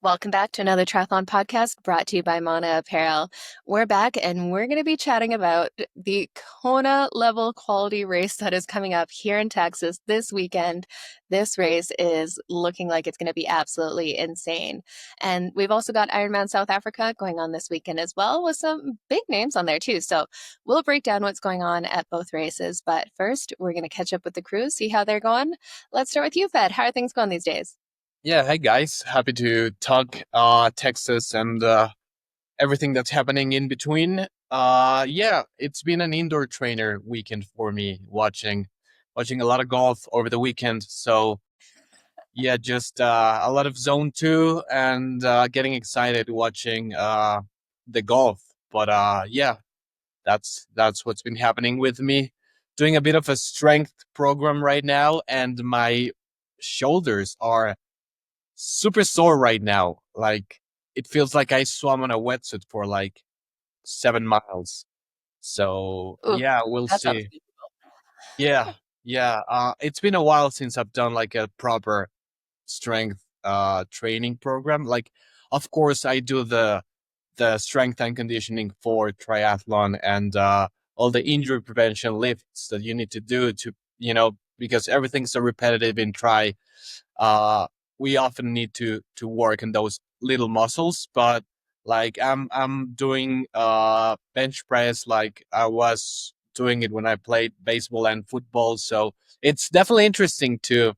Welcome back to Another Triathlon Podcast brought to you by Mana Apparel. We're back and we're going to be chatting about the Kona level quality race that is coming up here in Texas this weekend. This race is looking like it's going to be absolutely insane. And we've also got Ironman South Africa going on this weekend as well with some big names on there too. So we'll break down what's going on at both races. But first, we're going to catch up with the crew, see how they're going. Let's start with you, Fed. How are things going these days? Yeah, hey guys, happy to talk Texas and everything that's happening in between. Yeah, it's been an indoor trainer weekend for me, watching a lot of golf over the weekend. So yeah, just a lot of zone 2 and getting excited watching the golf. But yeah, that's what's been happening with me. Doing a bit of a strength program right now, and my shoulders are super sore right now. Like, it feels like I swam on a wetsuit for like 7 miles. So Ooh, yeah, we'll see. beautiful. Yeah. It's been a while since I've done like a proper strength training program. Like, of course, I do the strength and conditioning for triathlon and all the injury prevention lifts that you need to do to, because everything's so repetitive in tri. We often need to work on those little muscles, but like I'm doing bench press like I was doing it when I played baseball and football. So it's definitely interesting to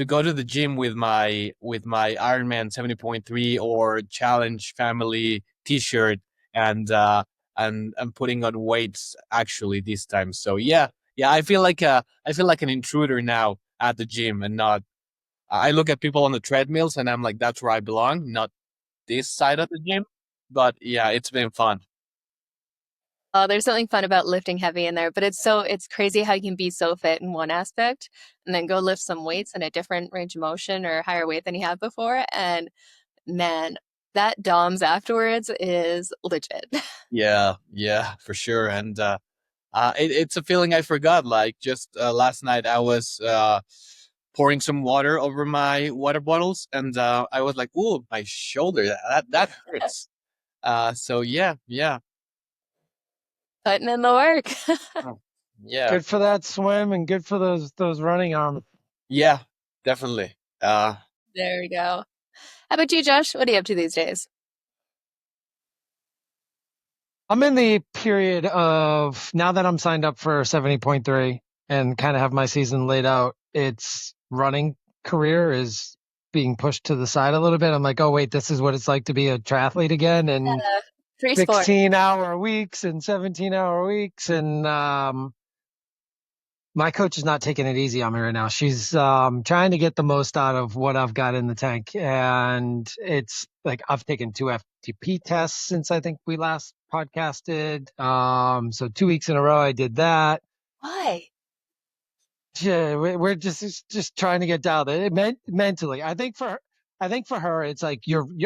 go to the gym with my Ironman 70.3 or Challenge Family t-shirt and I'm putting on weights actually this time. So yeah, I feel like an intruder now at the gym and not. I look at people on the treadmills and I'm like, that's where I belong, not this side of the gym. But yeah, it's been fun. Oh, there's something fun about lifting heavy in there, but it's crazy how you can be so fit in one aspect and then go lift some weights in a different range of motion or higher weight than you have before. And man, that DOMS afterwards is legit. Yeah, for sure. And it's a feeling I forgot. Like just last night, I was pouring some water over my water bottles, and I was like, "Ooh, my shoulder, that hurts." So yeah. Putting in the work. Oh, yeah, Good for that swim and good for those running arms. yeah, definitely. There we go. How about you, Josh? What are you up to these days? I'm in the period of now that I'm signed up for 70.3 and kind of have my season laid out. Its running career is being pushed to the side a little bit. I'm like, oh wait, this is what it's like to be a triathlete again, and Free sport. 16-hour weeks and 17-hour weeks, and my coach is not taking it easy on me right now. She's trying to get the most out of what I've got in the tank. And it's like I've taken 2 FTP tests since I think we last podcasted. So 2 weeks in a row I did that. Why? Yeah, we're just trying to get down there. Mentally, I think for her, it's like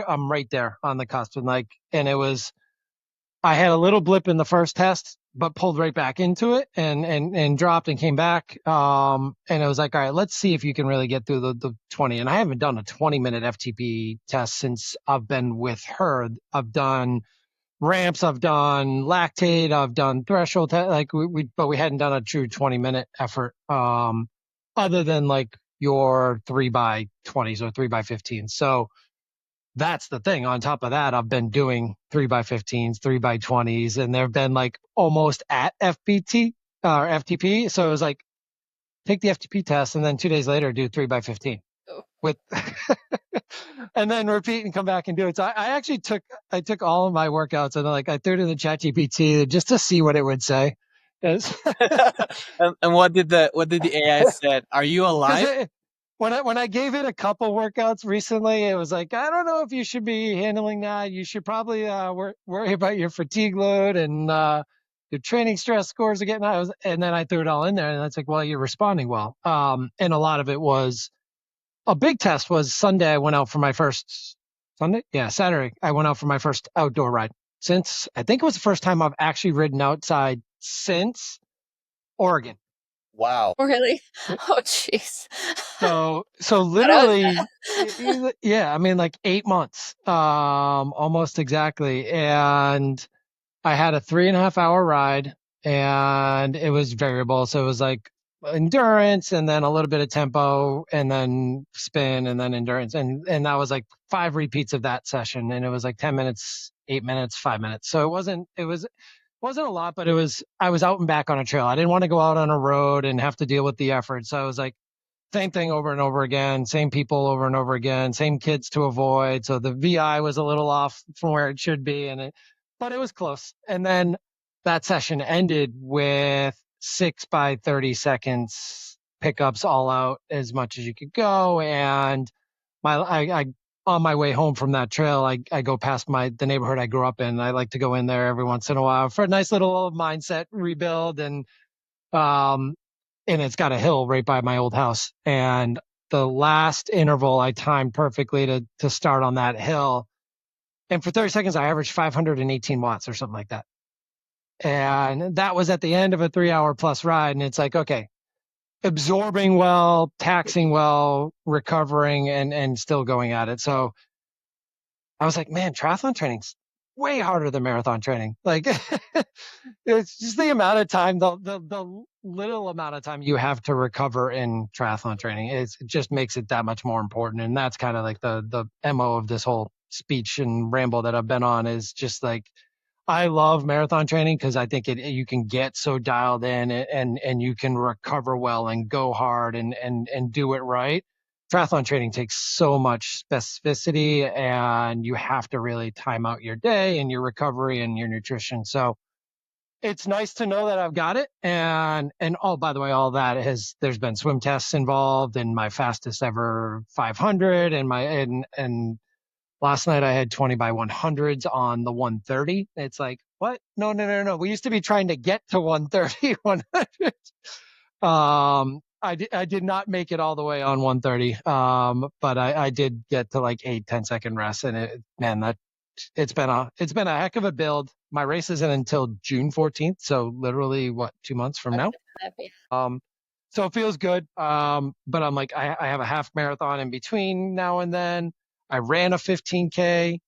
I'm right there on the cusp, and it was. I had a little blip in the first test, but pulled right back into it and dropped and came back. And it was like, all right, let's see if you can really get through the 20. And I haven't done a 20-minute FTP test since I've been with her. I've done ramps, I've done lactate, I've done threshold, but we hadn't done a true 20-minute effort, other than like your 3x20s or 3x15. So that's the thing. On top of that, I've been doing 3x15s, 3x20s, and they've been like almost at FBT or FTP. So it was like, take the FTP test and then 2 days later do 3x15 with, and then repeat and come back and do it. So I actually took all of my workouts and I threw it in the ChatGPT just to see what it would say. And what did the AI said? Are you alive? When I gave it a couple workouts recently, it was like, I don't know if you should be handling that. You should probably worry about your fatigue load and your training stress scores are getting high. And then I threw it all in there, and it's like, well, you're responding well. And a lot of it was a big test. Was Sunday I went out for my first Saturday I went out for my first outdoor ride since I think it was the first time I've actually ridden outside since Oregon. Wow. Oh, really? Oh, jeez. So But I was, literally, yeah, I mean, like 8 months, almost exactly. And I had a 3.5 hour ride, and it was variable. So it was like endurance and then a little bit of tempo and then spin and then endurance. And that was like 5 repeats of that session. And it was like 10 minutes, 8 minutes, 5 minutes. So it wasn't a lot, but I was out and back on a trail. I didn't want to go out on a road and have to deal with the effort. So I was like, same thing over and over again, same people over and over again, same kids to avoid. So the VI was a little off from where it should be, but it was close. And then that session ended with 6 by 30 seconds pickups all out as much as you could go. And I on my way home from that trail, I go past the neighborhood I grew up in. I like to go in there every once in a while for a nice little mindset rebuild. Um, and it's got a hill right by my old house. And the last interval I timed perfectly to start on that hill. And for 30 seconds, I averaged 518 watts or something like that. And that was at the end of a 3 hour plus ride. And it's like, okay, absorbing well, taxing well, recovering and still going at it. So I was like, man, triathlon training's way harder than marathon training. Like it's just the amount of time, the little amount of time you have to recover in triathlon training. It just makes it that much more important. And that's kind of like the MO of this whole speech and ramble that I've been on, is just like, I love marathon training because I think you can get so dialed in and you can recover well and go hard and do it right. Triathlon training takes so much specificity, and you have to really time out your day and your recovery and your nutrition. So it's nice to know that I've got it. And oh, by the way, all that there's been swim tests involved, and my fastest ever 500 and last night I had 20 by 100s on the 130. It's like, what? No. We used to be trying to get to 130, 100. I did not make it all the way on 130. But I did get to like 8-10 second rests, and it's been a heck of a build. My race isn't until June 14th. So literally 2 months from now. So it feels good. But I'm like, I have a half marathon in between now and then. I ran a 15K.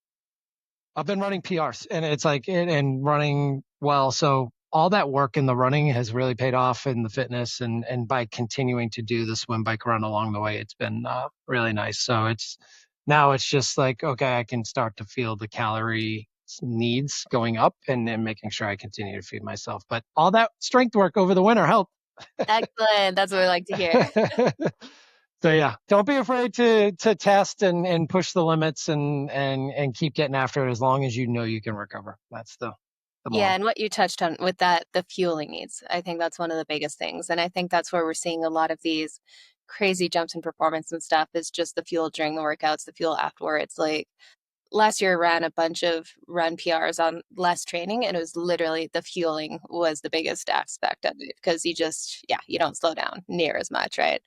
I've been running PRs, and it's like, and running well. So all that work in the running has really paid off in the fitness, and by continuing to do the swim bike run along the way, it's been really nice. So it's just like, okay, I can start to feel the calorie needs going up and making sure I continue to feed myself. But all that strength work over the winter helped. excellent. That's what we like to hear. So yeah, don't be afraid to test and push the limits and keep getting after it as long as you know you can recover. That's the moral. Yeah, and what you touched on with that, the fueling needs, I think that's one of the biggest things. And I think that's where we're seeing a lot of these crazy jumps in performance and stuff, is just the fuel during the workouts, the fuel afterwards. Like last year I ran a bunch of run PRs on less training, and it was literally the fueling was the biggest aspect of it, because you don't slow down near as much, right?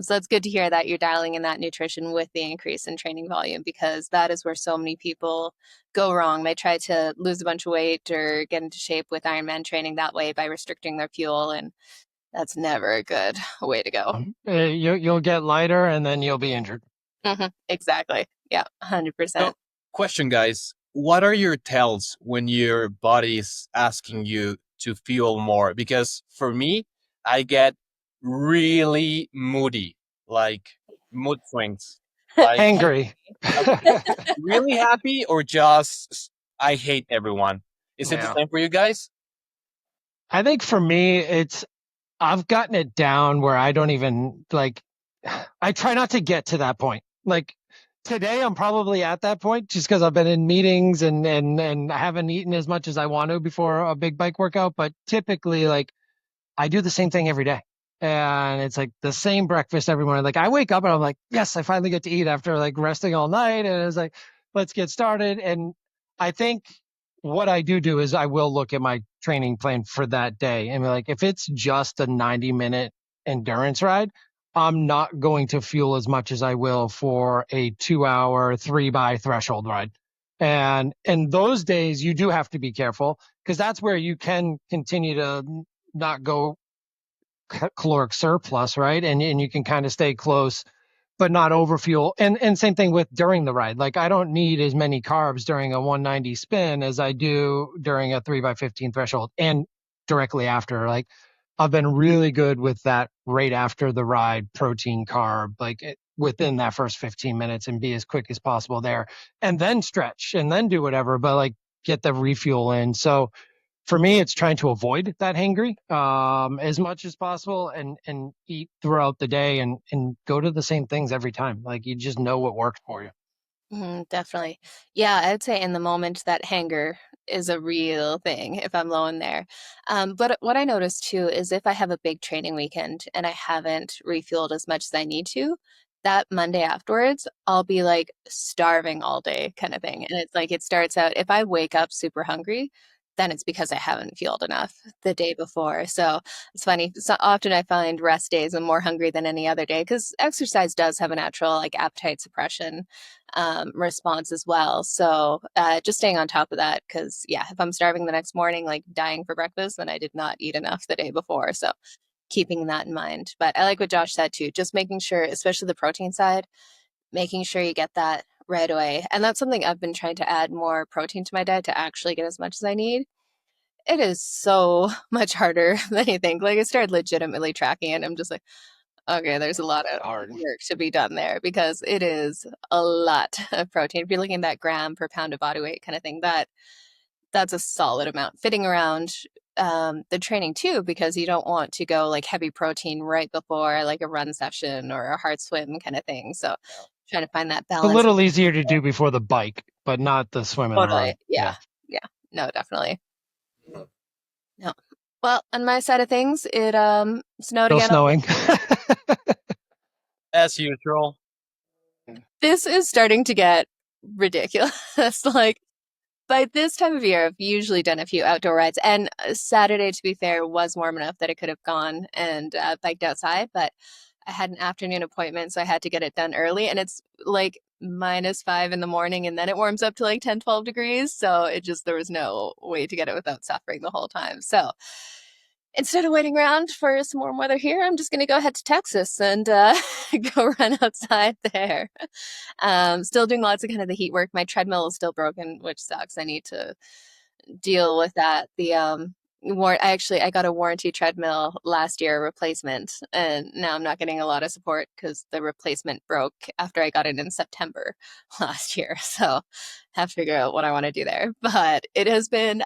So it's good to hear that you're dialing in that nutrition with the increase in training volume, because that is where so many people go wrong. They try to lose a bunch of weight or get into shape with Ironman training that way by restricting their fuel, and that's never a good way to go. You'll get lighter and then you'll be injured. Exactly. Yeah, 100%. So, question, guys. What are your tells when your body is asking you to fuel more? Because for me, I get really moody, like mood swings. Like Angry. really happy or just I hate everyone. Is it the same for you guys? I think for me, I've gotten it down where I don't even I try not to get to that point. Like today, I'm probably at that point just because I've been in meetings and I haven't eaten as much as I want to before a big bike workout. But typically, like I do the same thing every day. And it's like the same breakfast every morning. Like I wake up and I'm like, yes, I finally get to eat after like resting all night. And it's like, let's get started. And I think what I do is I will look at my training plan for that day and be like, if it's just a 90-minute endurance ride, I'm not going to fuel as much as I will for a 2-hour 3 by threshold ride. And those days you do have to be careful, because that's where you can continue to not go caloric surplus, right? And you can kind of stay close, but not overfuel. And same thing with during the ride. Like I don't need as many carbs during a 190 spin as I do during a 3x15 threshold and directly after. Like I've been really good with that right after the ride protein carb, like within that first 15 minutes and be as quick as possible there and then stretch and then do whatever, but like get the refuel in. So for me, it's trying to avoid that hangry as much as possible and eat throughout the day and go to the same things every time. Like you just know what works for you. Definitely. Yeah, I'd say in the moment that hanger is a real thing if I'm low in there. But what I noticed too is if I have a big training weekend and I haven't refueled as much as I need to, that Monday afterwards, I'll be like starving all day kind of thing. And it's like it starts out, if I wake up super hungry, then it's because I haven't fueled enough the day before. So it's funny. So often I find rest days I'm more hungry than any other day because exercise does have a natural like appetite suppression response as well. So just staying on top of that because yeah, if I'm starving the next morning, like dying for breakfast, then I did not eat enough the day before. So keeping that in mind. But I like what Josh said too, just making sure, especially the protein side, making sure you get that right away. And that's something I've been trying to add more protein to my diet to actually get as much as I need. It is so much harder than you think. Like I started legitimately tracking it. And I'm just like, okay, there's a lot of Hard. work to be done there because it is a lot of protein. If you're looking at that gram per pound of body weight kind of thing, that's a solid amount. Fitting around the training too, because you don't want to go like heavy protein right before like a run session or a hard swim kind of thing. So trying to find that A balance. little easier to do before the bike, but not the swim and the run. Totally. Yeah. No, definitely. No. Well, on my side of things, it snowed Still again. snowing. As usual. This is starting to get ridiculous. Like by this time of year, I've usually done a few outdoor rides, and Saturday, to be fair, was warm enough that I could have gone and biked outside, but I had an afternoon appointment, so I had to get it done early, and it's like -5 in the morning, and then it warms up to like 10, 12 degrees, so there was no way to get it without suffering the whole time. So instead of waiting around for some warm weather here, I'm just going to go head to Texas and go run outside there. Still doing lots of kind of the heat work. My treadmill is still broken, which sucks. I need to deal with that. I got a warranty treadmill last year, replacement, and now I'm not getting a lot of support because the replacement broke after I got it in September last year. So have to figure out what I want to do there. But it has been,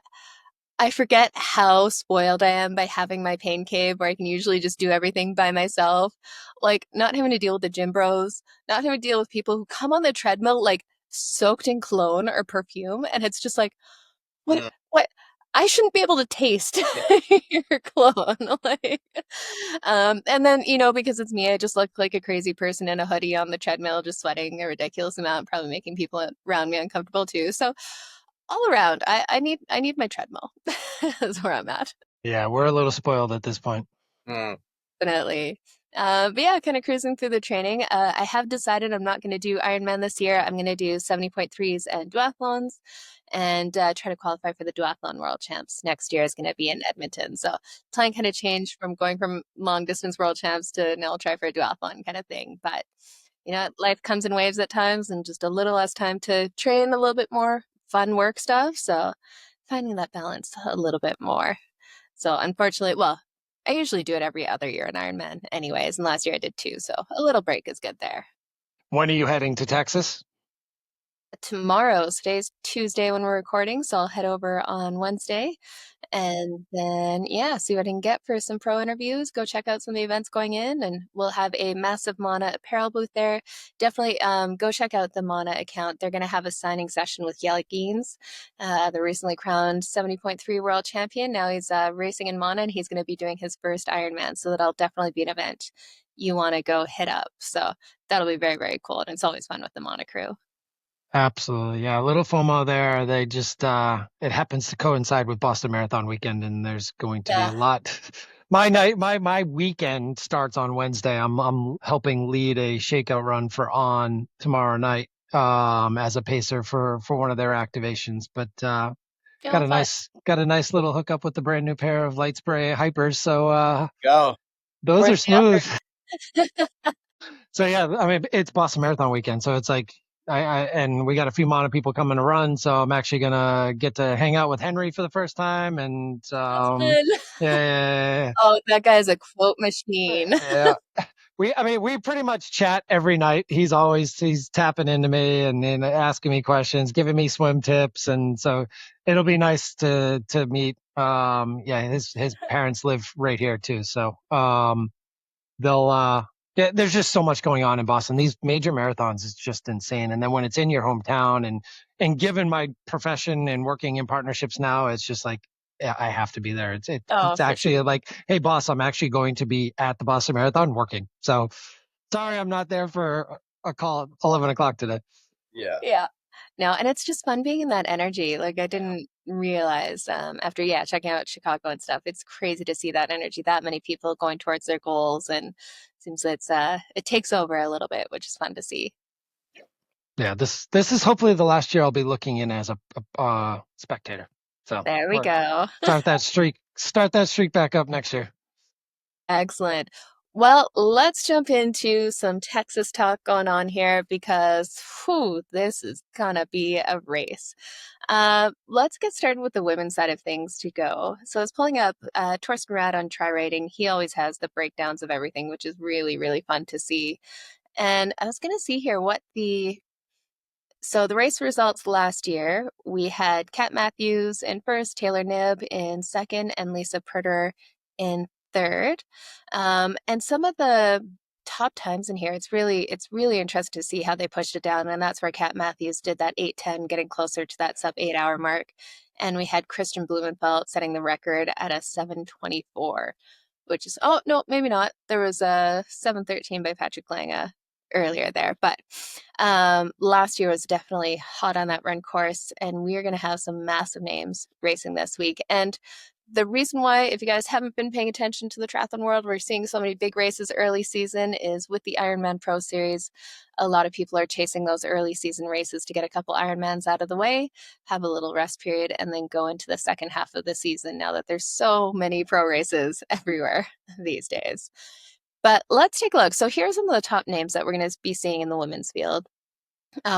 I forget how spoiled I am by having my pain cave where I can usually just do everything by myself. Like not having to deal with the gym bros, not having to deal with people who come on the treadmill like soaked in cologne or perfume. And it's just like, what? I shouldn't be able to taste your cologne. Like, and then, because it's me, I just look like a crazy person in a hoodie on the treadmill, just sweating a ridiculous amount, probably making people around me uncomfortable too. So all around, I need my treadmill. That's where I'm at. Yeah, we're a little spoiled at this point. Definitely. But yeah, kind of cruising through the training. I have decided I'm not going to do Ironman this year. I'm going to do 70.3s and duathlons and try to qualify for the duathlon world champs. Next year is going to be in Edmonton. So plan kind of changed from going from long distance world champs to now I'll try for a duathlon kind of thing. But, life comes in waves at times and just a little less time to train, a little bit more fun work stuff. So finding that balance a little bit more. So unfortunately, well, I usually do it every other year in Ironman anyways, and last year I did too, so a little break is good there. When are you heading to Texas? Tomorrow, today's Tuesday when we're recording, so I'll head over on Wednesday and then, see what I can get for some pro interviews, go check out some of the events going in, and we'll have a massive Mana apparel booth there. Definitely go check out the Mana account. They're going to have a signing session with Yellick Geens, the recently crowned 70.3 world champion. Now he's racing in Mana, and he's going to be doing his first Ironman, so that'll definitely be an event you want to go hit up. So that'll be very, very cool, and it's always fun with the Mana crew. Absolutely. Yeah. A little FOMO there. They just, it happens to coincide with Boston Marathon weekend, and there's going to be a lot. My weekend starts on Wednesday. I'm helping lead a shakeout run for On tomorrow night, as a pacer for one of their activations, but, got a nice little hookup with the brand new pair of light spray hypers. So, Go. Those are Worth the smooth. So yeah, I mean, it's Boston Marathon weekend, so it's like and we got a few Mana people coming to run, so I'm actually gonna get to hang out with Henry for the first time, and fun. yeah, Oh, that guy's a quote machine. yeah. We pretty much chat every night. He's tapping into me and asking me questions, giving me swim tips, and so it'll be nice to meet. Yeah, his parents live right here too, so they'll yeah, there's just so much going on in Boston. These major marathons is just insane. And then when it's in your hometown and given my profession and working in partnerships now, it's just like, yeah, I have to be there. Oh, It's for sure. actually like, hey boss, I'm actually going to be at the Boston Marathon working. So sorry I'm not there for a call at 11 o'clock today. Yeah. Yeah. No, and it's just fun being in that energy. Like I didn't realize after checking out Chicago and stuff, it's crazy to see that energy, that many people going towards their goals, and seems it's it takes over a little bit, which is fun to see. Yeah, this is hopefully the last year I'll be looking in as a spectator. So There we go. start that streak back up next year. Excellent. Well, let's jump into some Texas talk going on here because this is gonna be a race. Let's get started with the women's side of things to go. So I was pulling up Torsten Rad on Try Rating. He always has the breakdowns of everything, which is really, really fun to see. And I was going to see here so the race results last year, we had Kat Matthews in first, Taylor Knibb in second, and Lisa Purder in third. And some of the top times in here, it's really interesting to see how they pushed it down. And that's where Kat Matthews did that 8:10, getting closer to that sub 8 hour mark. And we had Christian Blumenfeld setting the record at a 7:24, which is, oh, no, maybe not. There was a 7:13 by Patrick Lange earlier there. But last year was definitely hot on that run course, and we are going to have some massive names racing this week. And the reason why, if you guys haven't been paying attention to the triathlon world, we're seeing so many big races early season is with the Ironman Pro Series. A lot of people are chasing those early season races to get a couple Ironmans out of the way, have a little rest period, and then go into the second half of the season now that there's so many pro races everywhere these days. But let's take a look. So here's some of the top names that we're going to be seeing in the women's field.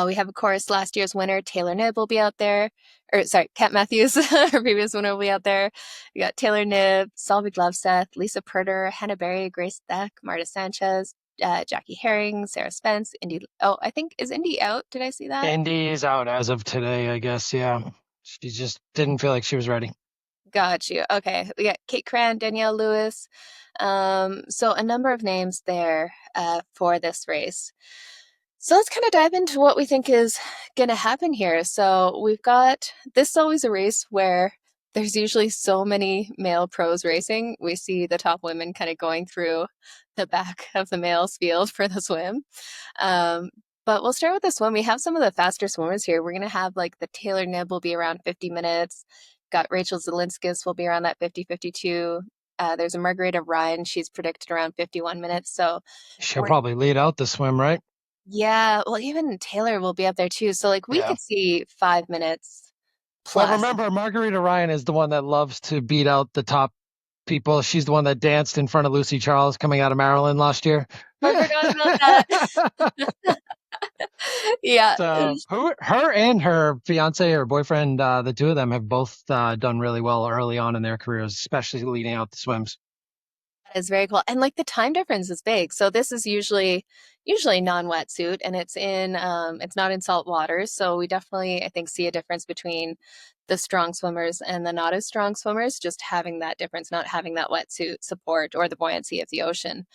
We have, of course, last year's winner, Taylor Knibb, will be out there. Kat Matthews, her previous winner, will be out there. We got Taylor Knibb, Solveig Løvseth, Lisa Purder, Hannah Berry, Grace Beck, Marta Sanchez, Jackie Herring, Sarah Spence, Indy. Oh, I think, is Indy out? Did I see that? Indy is out as of today, I guess. Yeah. She just didn't feel like she was ready. Got you. Okay. We got Kate Cran, Danielle Lewis. So a number of names there for this race. So let's kind of dive into what we think is going to happen here. So we've got, this is always a race where there's usually so many male pros racing. We see the top women kind of going through the back of the males field for the swim. But we'll start with the swim. We have some of the faster swimmers here. We're going to have like the Taylor Knibb will be around 50 minutes. Got Rachel Zelinskis will be around that 50-52. There's a Margarita Ryan. She's predicted around 51 minutes. So she'll probably lead out the swim, right? Yeah. Well, even Taylor will be up there too. So like we could see 5 minutes plus. Well, remember, Margarita Ryan is the one that loves to beat out the top people. She's the one that danced in front of Lucy Charles coming out of Maryland last year. I forgot about that. Yeah. So her and her fiance or boyfriend, the two of them have both done really well early on in their careers, especially leading out the swims. That is very cool. And like the time difference is big. So this is usually non-wetsuit, and it's not in salt waters. So we definitely, I think, see a difference between the strong swimmers and the not as strong swimmers, just having that difference, not having that wetsuit support or the buoyancy of the ocean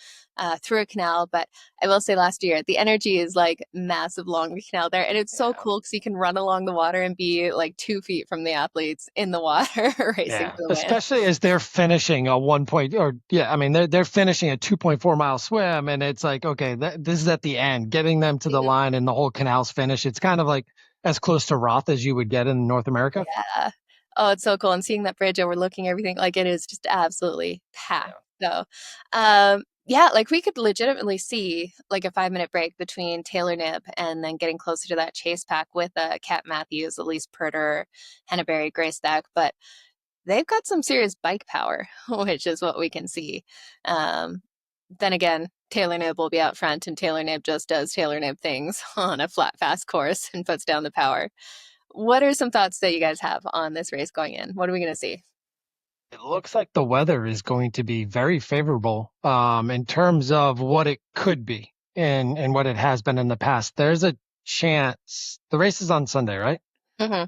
through a canal. But I will say last year, the energy is like massive along the canal there. And it's so cool because you can run along the water and be like 2 feet from the athletes in the water racing for the win. Especially as they're finishing a 1 point they're finishing a 2.4 mile swim. And it's like, okay, this is at the end, getting them to the line and the whole canal's finish. It's kind of like as close to Roth as you would get in North America. Yeah. Oh, it's so cool. And seeing that bridge overlooking everything, like it is just absolutely packed. So, like we could legitimately see like a 5-minute break between Taylor Knibb and then getting closer to that chase pack with Kat Matthews, Elise Purder, Hannah Berry, Grace Beck. But they've got some serious bike power, which is what we can see. then again, Taylor Knibb will be out front, and Taylor Knibb just does Taylor Knibb things on a flat, fast course and puts down the power. What are some thoughts that you guys have on this race going in? What are we going to see? It looks like the weather is going to be very favorable in terms of what it could be and what it has been in the past. There's a chance. The race is on Sunday, right? Mm-hmm.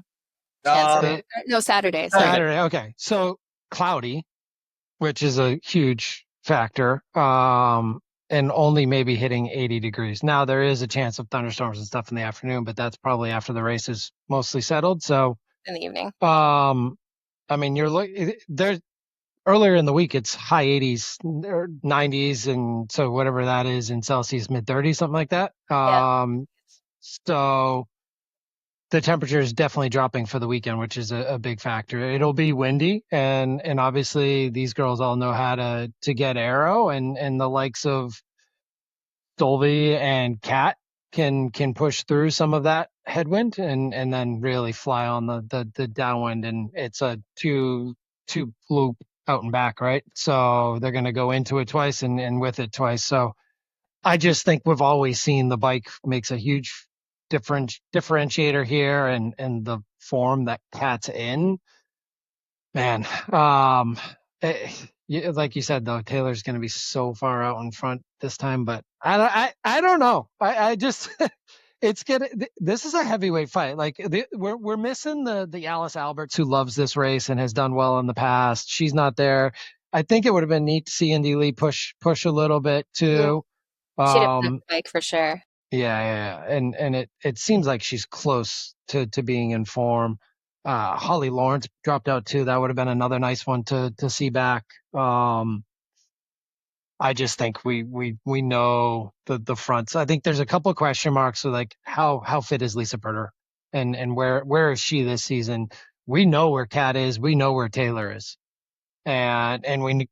No, Saturday. Saturday. Okay. So cloudy, which is a huge factor, and only maybe hitting 80 degrees. Now, there is a chance of thunderstorms and stuff in the afternoon, but that's probably after the race is mostly settled. So in the evening. I mean, you're looking there earlier in the week, it's high 80s or 90s. And so whatever that is in Celsius, mid 30s, something like that. So the temperature is definitely dropping for the weekend, which is a big factor. It'll be windy, and obviously these girls all know how to get aero, and the likes of Solveig and Kat can push through some of that headwind and then really fly on the downwind. And it's a two loop out and back, right? So they're going to go into it twice and with it twice. So I just think we've always seen the bike makes a huge differentiator here, and the form that Kat's in, man. Like you said, though, Taylor's going to be so far out in front this time, but I don't know. I just this is a heavyweight fight. Like we're missing the Alice Alberts, who loves this race and has done well in the past. She's not there. I think it would have been neat to see Indy Lee push a little bit too. She'd have been bike for sure. Yeah. And it seems like she's close to being in form. Holly Lawrence dropped out too. That would have been another nice one to see back. I just think we know the fronts. I think there's a couple of question marks. So like how fit is Lisa Purter, and where is she this season? We know where Kat is. We know where Taylor is, and we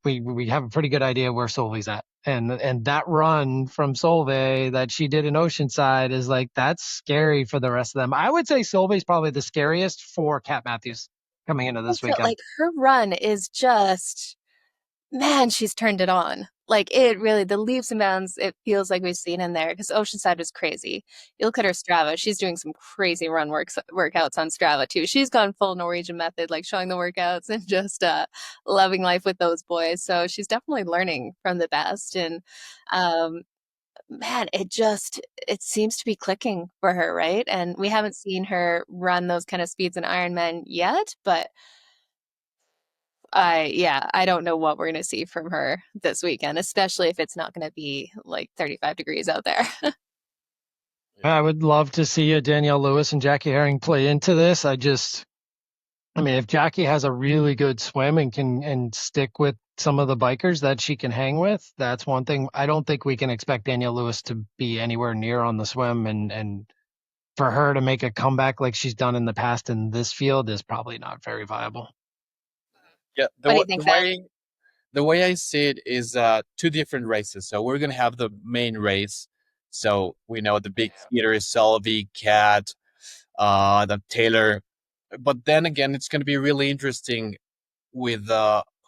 have a pretty good idea where Solveig's at. And that run from Solveig that she did in Oceanside is like, that's scary for the rest of them. I would say Solveig's probably the scariest for Kat Matthews coming into this weekend. Like her run is just, man, she's turned it on. Like it really, the leaps and bounds, it feels like we've seen in there, because Oceanside was crazy. You look at her Strava, she's doing some crazy run workouts on Strava too. She's gone full Norwegian method, like showing the workouts and just loving life with those boys. So she's definitely learning from the best. And man, it seems to be clicking for her, right? And we haven't seen her run those kind of speeds in Ironman yet, but I don't know what we're going to see from her this weekend, especially if it's not going to be like 35 degrees out there. I would love to see Danielle Lewis and Jackie Herring play into this. I mean, if Jackie has a really good swim and can stick with some of the bikers that she can hang with, that's one thing. I don't think we can expect Danielle Lewis to be anywhere near on the swim, and for her to make a comeback like she's done in the past in this field is probably not very viable. Yeah, the way I see it is two different races. So we're gonna have the main race. So we know the big skier is Solveig, Kat, the Taylor. But then again, it's gonna be really interesting with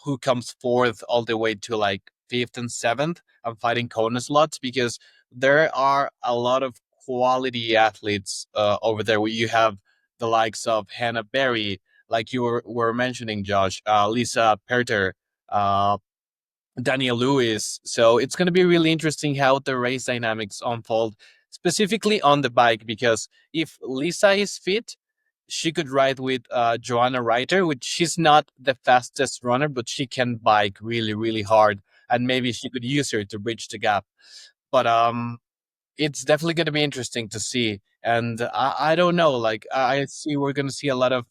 who comes fourth all the way to like 5th and 7th. I'm fighting Kona slots, because there are a lot of quality athletes over there. Where you have the likes of Hannah Berry, like you were mentioning, Josh, Lisa Perter, Danielle Lewis. So it's going to be really interesting how the race dynamics unfold, specifically on the bike, because if Lisa is fit, she could ride with Joanna Reiter, which she's not the fastest runner, but she can bike really, really hard. And maybe she could use her to bridge the gap. But it's definitely going to be interesting to see. And I don't know, like I see we're going to see a lot of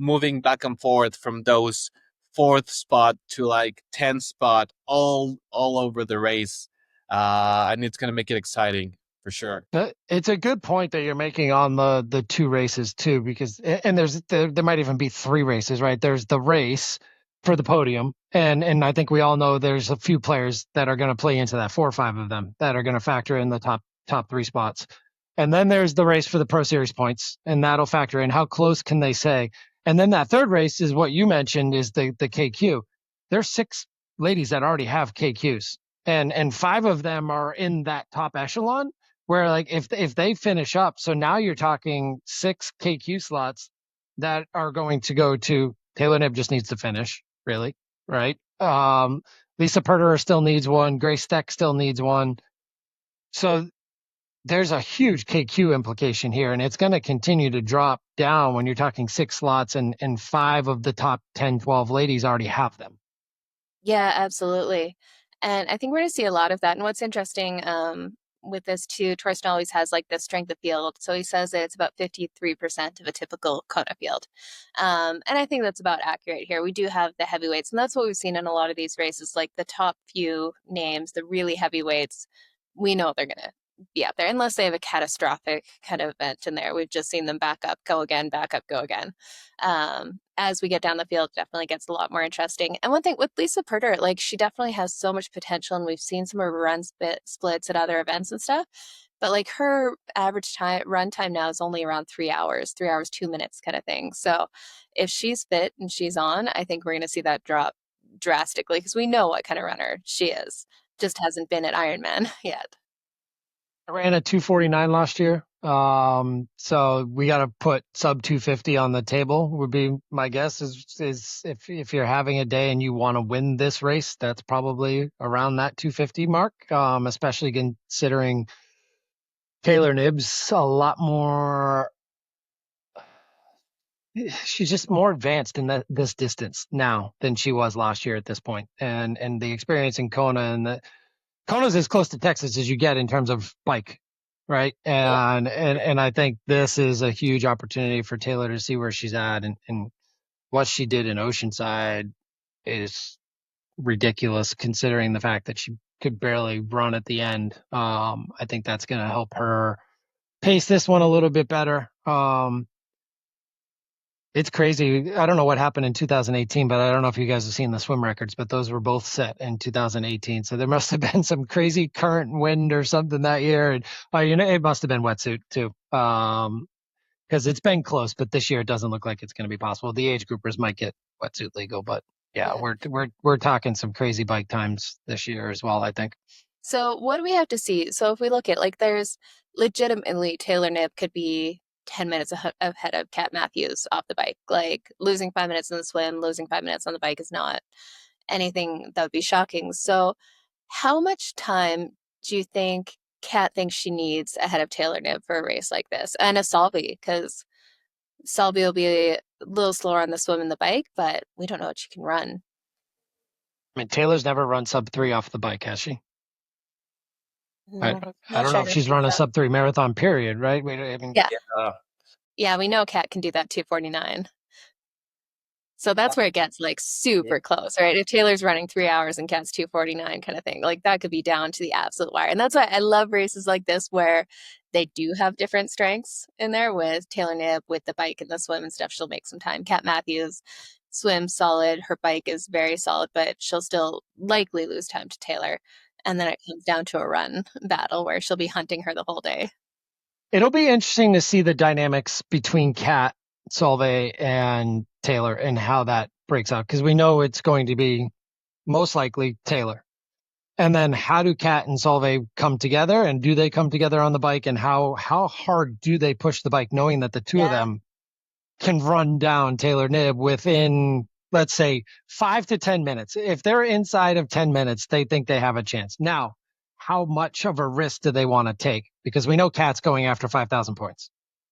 moving back and forth from those 4th spot to like 10th spot all over the race. And it's going to make it exciting for sure. It's a good point that you're making on the two races too, because, and there might even be 3 races, right? There's the race for the podium. And I think we all know there's a few players that are going to play into that, 4 or 5 of them that are going to factor in the top 3 spots. And then there's the race for the Pro Series points, and that'll factor in how close can they say. And then that 3rd race is what you mentioned, is the KQ. There's 6 ladies that already have KQs, and 5 of them are in that top echelon where like if they finish up, so now you're talking 6 KQ slots that are going to go to Taylor Knibb. Just needs to finish, really, right? Lisa Perderer still needs one. Grace Steck still needs one. So there's a huge KQ implication here, and it's going to continue to drop down when you're talking 6 slots and 5 of the top 10, 12 ladies already have them. Yeah, absolutely. And I think we're going to see a lot of that. And what's interesting with this too, Torsten always has like the strength of field. So he says that it's about 53% of a typical Kona field. And I think that's about accurate here. We do have the heavyweights, and that's what we've seen in a lot of these races, like the top few names, the really heavyweights, we know they're going to be out there unless they have a catastrophic kind of event in there. We've just seen them back up, go again, back up, go again. As we get down the field, it definitely gets a lot more interesting. And one thing with Lisa Perder, like she definitely has so much potential, and we've seen some of her run splits at other events and stuff. But like her average run time now is only around 3 hours, 3 hours, 2 minutes kind of thing. So if she's fit and she's on, I think we're going to see that drop drastically because we know what kind of runner she is. Just hasn't been at Ironman yet. I ran a 249 last year. So we got to put sub 250 on the table would be my guess is if you're having a day and you want to win this race, that's probably around that 250 mark. Especially considering Taylor Knibb's a lot more, she's just more advanced in this distance now than she was last year at this point. And the experience in Kona, and Kona's as close to Texas as you get in terms of bike, right? And I think this is a huge opportunity for Taylor to see where she's at, and what she did in Oceanside is ridiculous considering the fact that she could barely run at the end. I think that's going to help her pace this one a little bit better. It's crazy. I don't know what happened in 2018, but I don't know if you guys have seen the swim records, but those were both set in 2018. So there must have been some crazy current wind or something that year. And it must have been wetsuit too. Because it's been close, but this year it doesn't look like it's going to be possible. The age groupers might get wetsuit legal, but yeah, we're talking some crazy bike times this year as well, I think. So what do we have to see? So if we look at like there's legitimately Taylor Knibb could be 10 minutes ahead of Kat Matthews off the bike. Like losing 5 minutes in the swim, losing 5 minutes on the bike is not anything that would be shocking. So how much time do you think Kat thinks she needs ahead of Taylor Knibb for a race like this? And a Solveig, because Solveig will be a little slower on the swim and the bike, but we don't know what she can run. I mean, Taylor's never run sub 3 off the bike, has she? I don't know if she's run a sub 3 marathon period, right? Yeah, we know Kat can do that 249. So that's where it gets like super close, right? If Taylor's running 3 hours and Kat's 249 kind of thing, like that could be down to the absolute wire. And that's why I love races like this where they do have different strengths in there with Taylor Knibb, with the bike and the swim and stuff. She'll make some time. Kat Matthews, swim solid. Her bike is very solid, but she'll still likely lose time to Taylor. And then it comes down to a run battle where she'll be hunting her the whole day. It'll be interesting to see the dynamics between Kat, Solveig, and Taylor and how that breaks out, because we know it's going to be most likely Taylor. And then how do Kat and Solveig come together, and do they come together on the bike, and how hard do they push the bike, knowing that the two of them can run down Taylor Knibb within, let's say, 5 to 10 minutes. If they're inside of 10 minutes, they think they have a chance. Now, how much of a risk do they want to take? Because we know Kat's going after 5,000 points.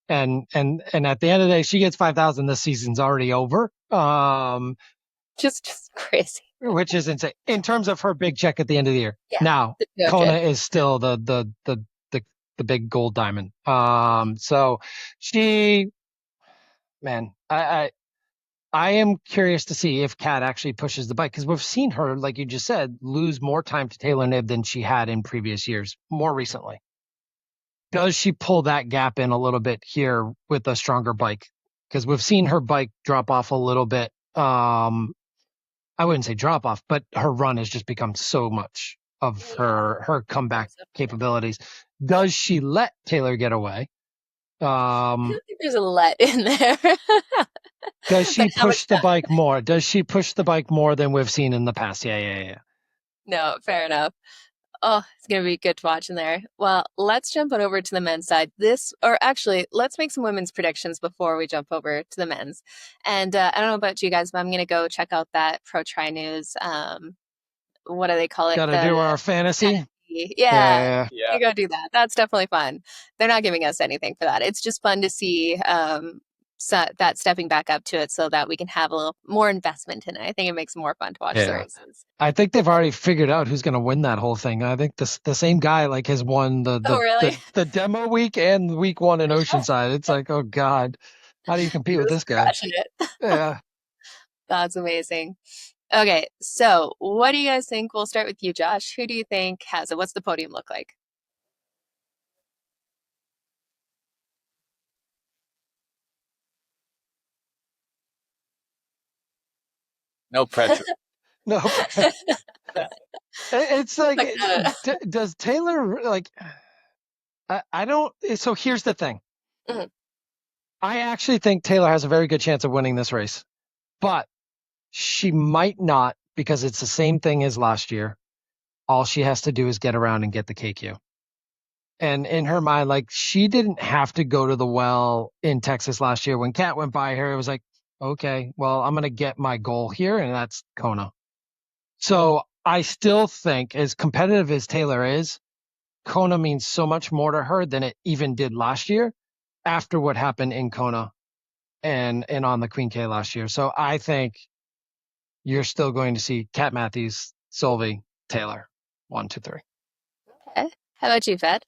And at the end of the day, she gets 5,000. This season's already over. Just crazy. Which is insane in terms of her big check at the end of the year. Yeah, now, Kona is still the big gold diamond. So she, man, I am curious to see if Kat actually pushes the bike, because we've seen her, like you just said, lose more time to Taylor Knibb than she had in previous years, more recently. Does she pull that gap in a little bit here with a stronger bike? Because we've seen her bike drop off a little bit. I wouldn't say drop off, but her run has just become so much of her comeback capabilities. Does she let Taylor get away? I don't think there's a let in there. Does she push the bike more? Does she push the bike more than we've seen in the past? Yeah. No, fair enough. Oh, it's going to be good to watch in there. Well, let's jump on over to the men's side. Let's make some women's predictions before we jump over to the men's. And I don't know about you guys, but I'm going to go check out that Pro Tri News. What do they call it? Got to do our fantasy. Yeah. Yeah. You go do that. That's definitely fun. They're not giving us anything for that. It's just fun to see that stepping back up to it so that we can have a little more investment in it. I think it makes it more fun to watch the races. I think they've already figured out who's going to win that whole thing. I think the same guy like has won the demo week and week one in Oceanside. It's like, oh God, how do you compete with this guy? Crushing it. Yeah. That's amazing. Okay, so what do you guys think? We'll start with you, Josh. Who do you think has it? What's the podium look like? No pressure. No. It's like, does Taylor like? I don't. So here's the thing. Mhm. I actually think Taylor has a very good chance of winning this race, but she might not because it's the same thing as last year. All she has to do is get around and get the KQ. And in her mind, like she didn't have to go to the well in Texas last year. When Kat went by her, it was like, okay, well, I'm going to get my goal here, and that's Kona. So I still think, as competitive as Taylor is, Kona means so much more to her than it even did last year after what happened in Kona and on the Queen K last year. So I think you're still going to see Kat Matthews, Solveig, Taylor, 1, 2, 3. Okay. How about you, Fed?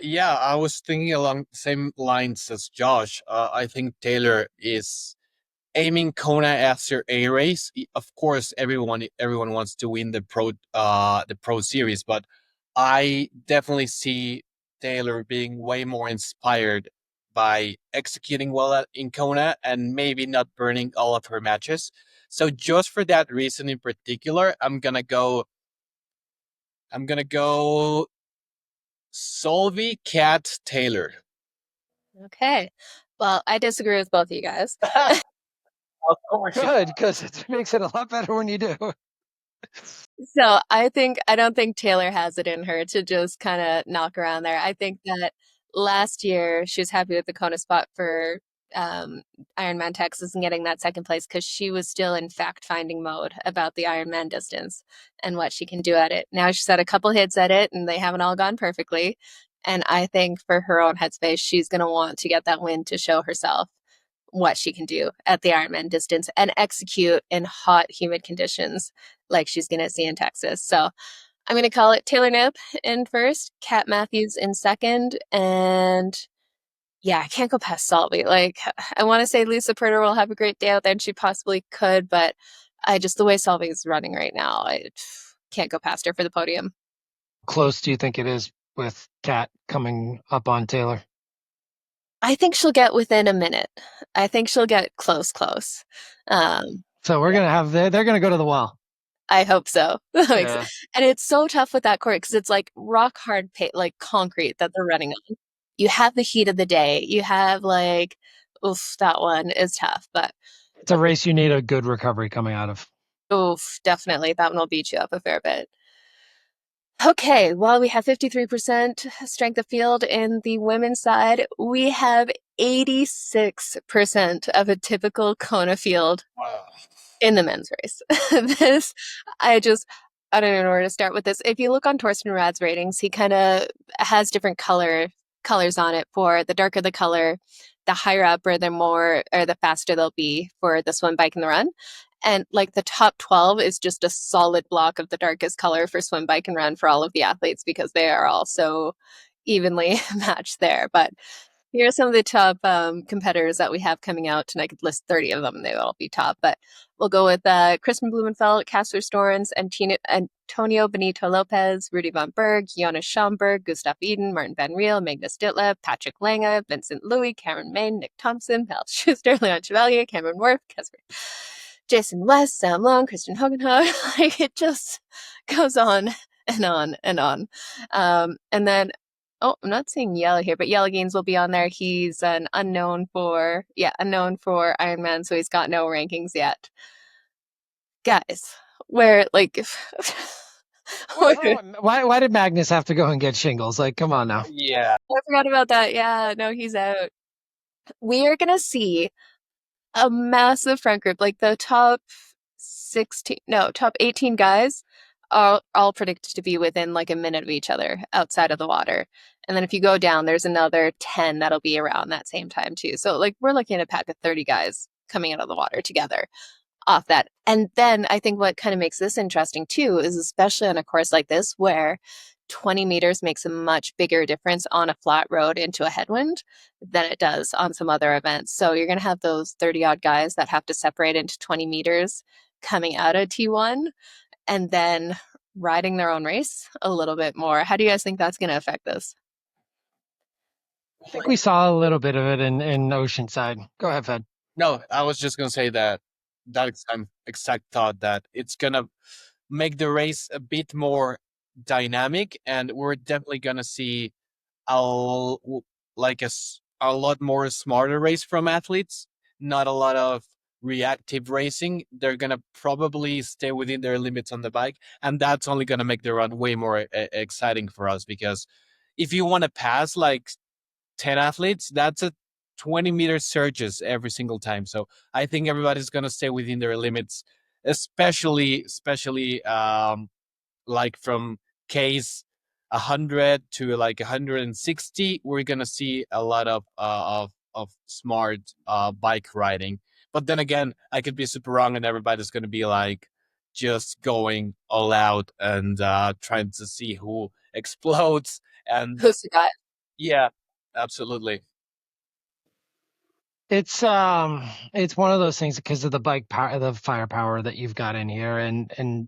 Yeah, I was thinking along the same lines as Josh. I think Taylor is aiming Kona after a race. Of course, everyone wants to win the Pro Series, but I definitely see Taylor being way more inspired by executing well in Kona and maybe not burning all of her matches. So just for that reason in particular, I'm gonna go Solveig, Kat, Taylor. Okay. Well, I disagree with both of you guys. Of course. Good, because it makes it a lot better when you do. So I don't think Taylor has it in her to just kind of knock around there. I think that last year she was happy with the Kona spot for Ironman Texas and getting that second place because she was still in fact-finding mode about the Ironman distance and what she can do at it. Now she's had a couple hits at it and they haven't all gone perfectly. And I think for her own headspace, she's going to want to get that win to show herself what she can do at the Ironman distance and execute in hot, humid conditions like she's going to see in Texas. So I'm going to call it Taylor Knibb in first, Kat Matthews in second, and yeah, I can't go past Solveig. Like, I want to say Lisa Purder will have a great day out there, and she possibly could, but the way Solveig is running right now, I can't go past her for the podium. Close do you think it is with Kat coming up on Taylor? I think she'll get within a minute. I think she'll get close. So we're gonna have they're gonna go to the well. I hope so. Yeah. And it's so tough with that court because it's like rock hard, like concrete that they're running on. You have the heat of the day. You have like, oof, that one is tough, but It's a race you need a good recovery coming out of. oof, definitely that one will beat you up a fair bit. Okay, well, we have 53% strength of field in the women's side. We have 86% of a typical Kona field in the men's race. I don't even know where to start with this. If you look on Torsten Rad's ratings, he kind of has different colors on it. For the darker the color, the higher up or the faster they'll be for the swim, bike, and the run. And like the top 12 is just a solid block of the darkest color for swim, bike, and run for all of the athletes because they are all so evenly matched there. But here are some of the top competitors that we have coming out, and I could list 30 of them. They will all be top, but we'll go with Kristen Blumenfeld, Casper Storens, Antonio Benito Lopez, Rudy von Berg, Jonas Schomburg, Gustav Eden, Martin Van Riel, Magnus Ditlev, Patrick Lange, Vincent Louis, Cameron Main, Nick Thompson, Pal Schuster, Leon Chevalier, Cameron Worf, Jason West, Sam Long, Christian Hogenhag. Like it just goes on and on and on. And then I'm not seeing Yella here, but Yella Gaines will be on there. He's an unknown for Ironman, so he's got no rankings yet. Guys, where like Why did Magnus have to go and get shingles? Like, come on now. Yeah. I forgot about that. Yeah, no, he's out. We are gonna see a massive front group, like the top 16, no, top 18 guys are all predicted to be within like a minute of each other outside of the water. And then if you go down, there's another 10 that'll be around that same time too. So like we're looking at a pack of 30 guys coming out of the water together off that. And then I think what kind of makes this interesting too is especially on a course like this where 20 meters makes a much bigger difference on a flat road into a headwind than it does on some other events. So you're going to have those 30 odd guys that have to separate into 20 meters coming out of T1 and then riding their own race a little bit more. How do you guys think that's going to affect this? I think we saw a little bit of it in Oceanside. Go ahead, Fed. No, I was just gonna say that exact thought that it's gonna make the race a bit more dynamic, and we're definitely gonna see a a lot more smarter race from athletes. Not a lot of reactive racing. They're gonna probably stay within their limits on the bike, and that's only gonna make the run way more exciting for us. Because if you want to pass like 10 athletes, that's a 20-meter surges every single time. So I think everybody's going to stay within their limits, especially like from case 100 to like 160. We're going to see a lot of smart bike riding. But then again, I could be super wrong, and everybody's going to be like just going all out and trying to see who explodes. And Who's the guy? yeah, absolutely. It's one of those things because of the bike power, the firepower that you've got in here, and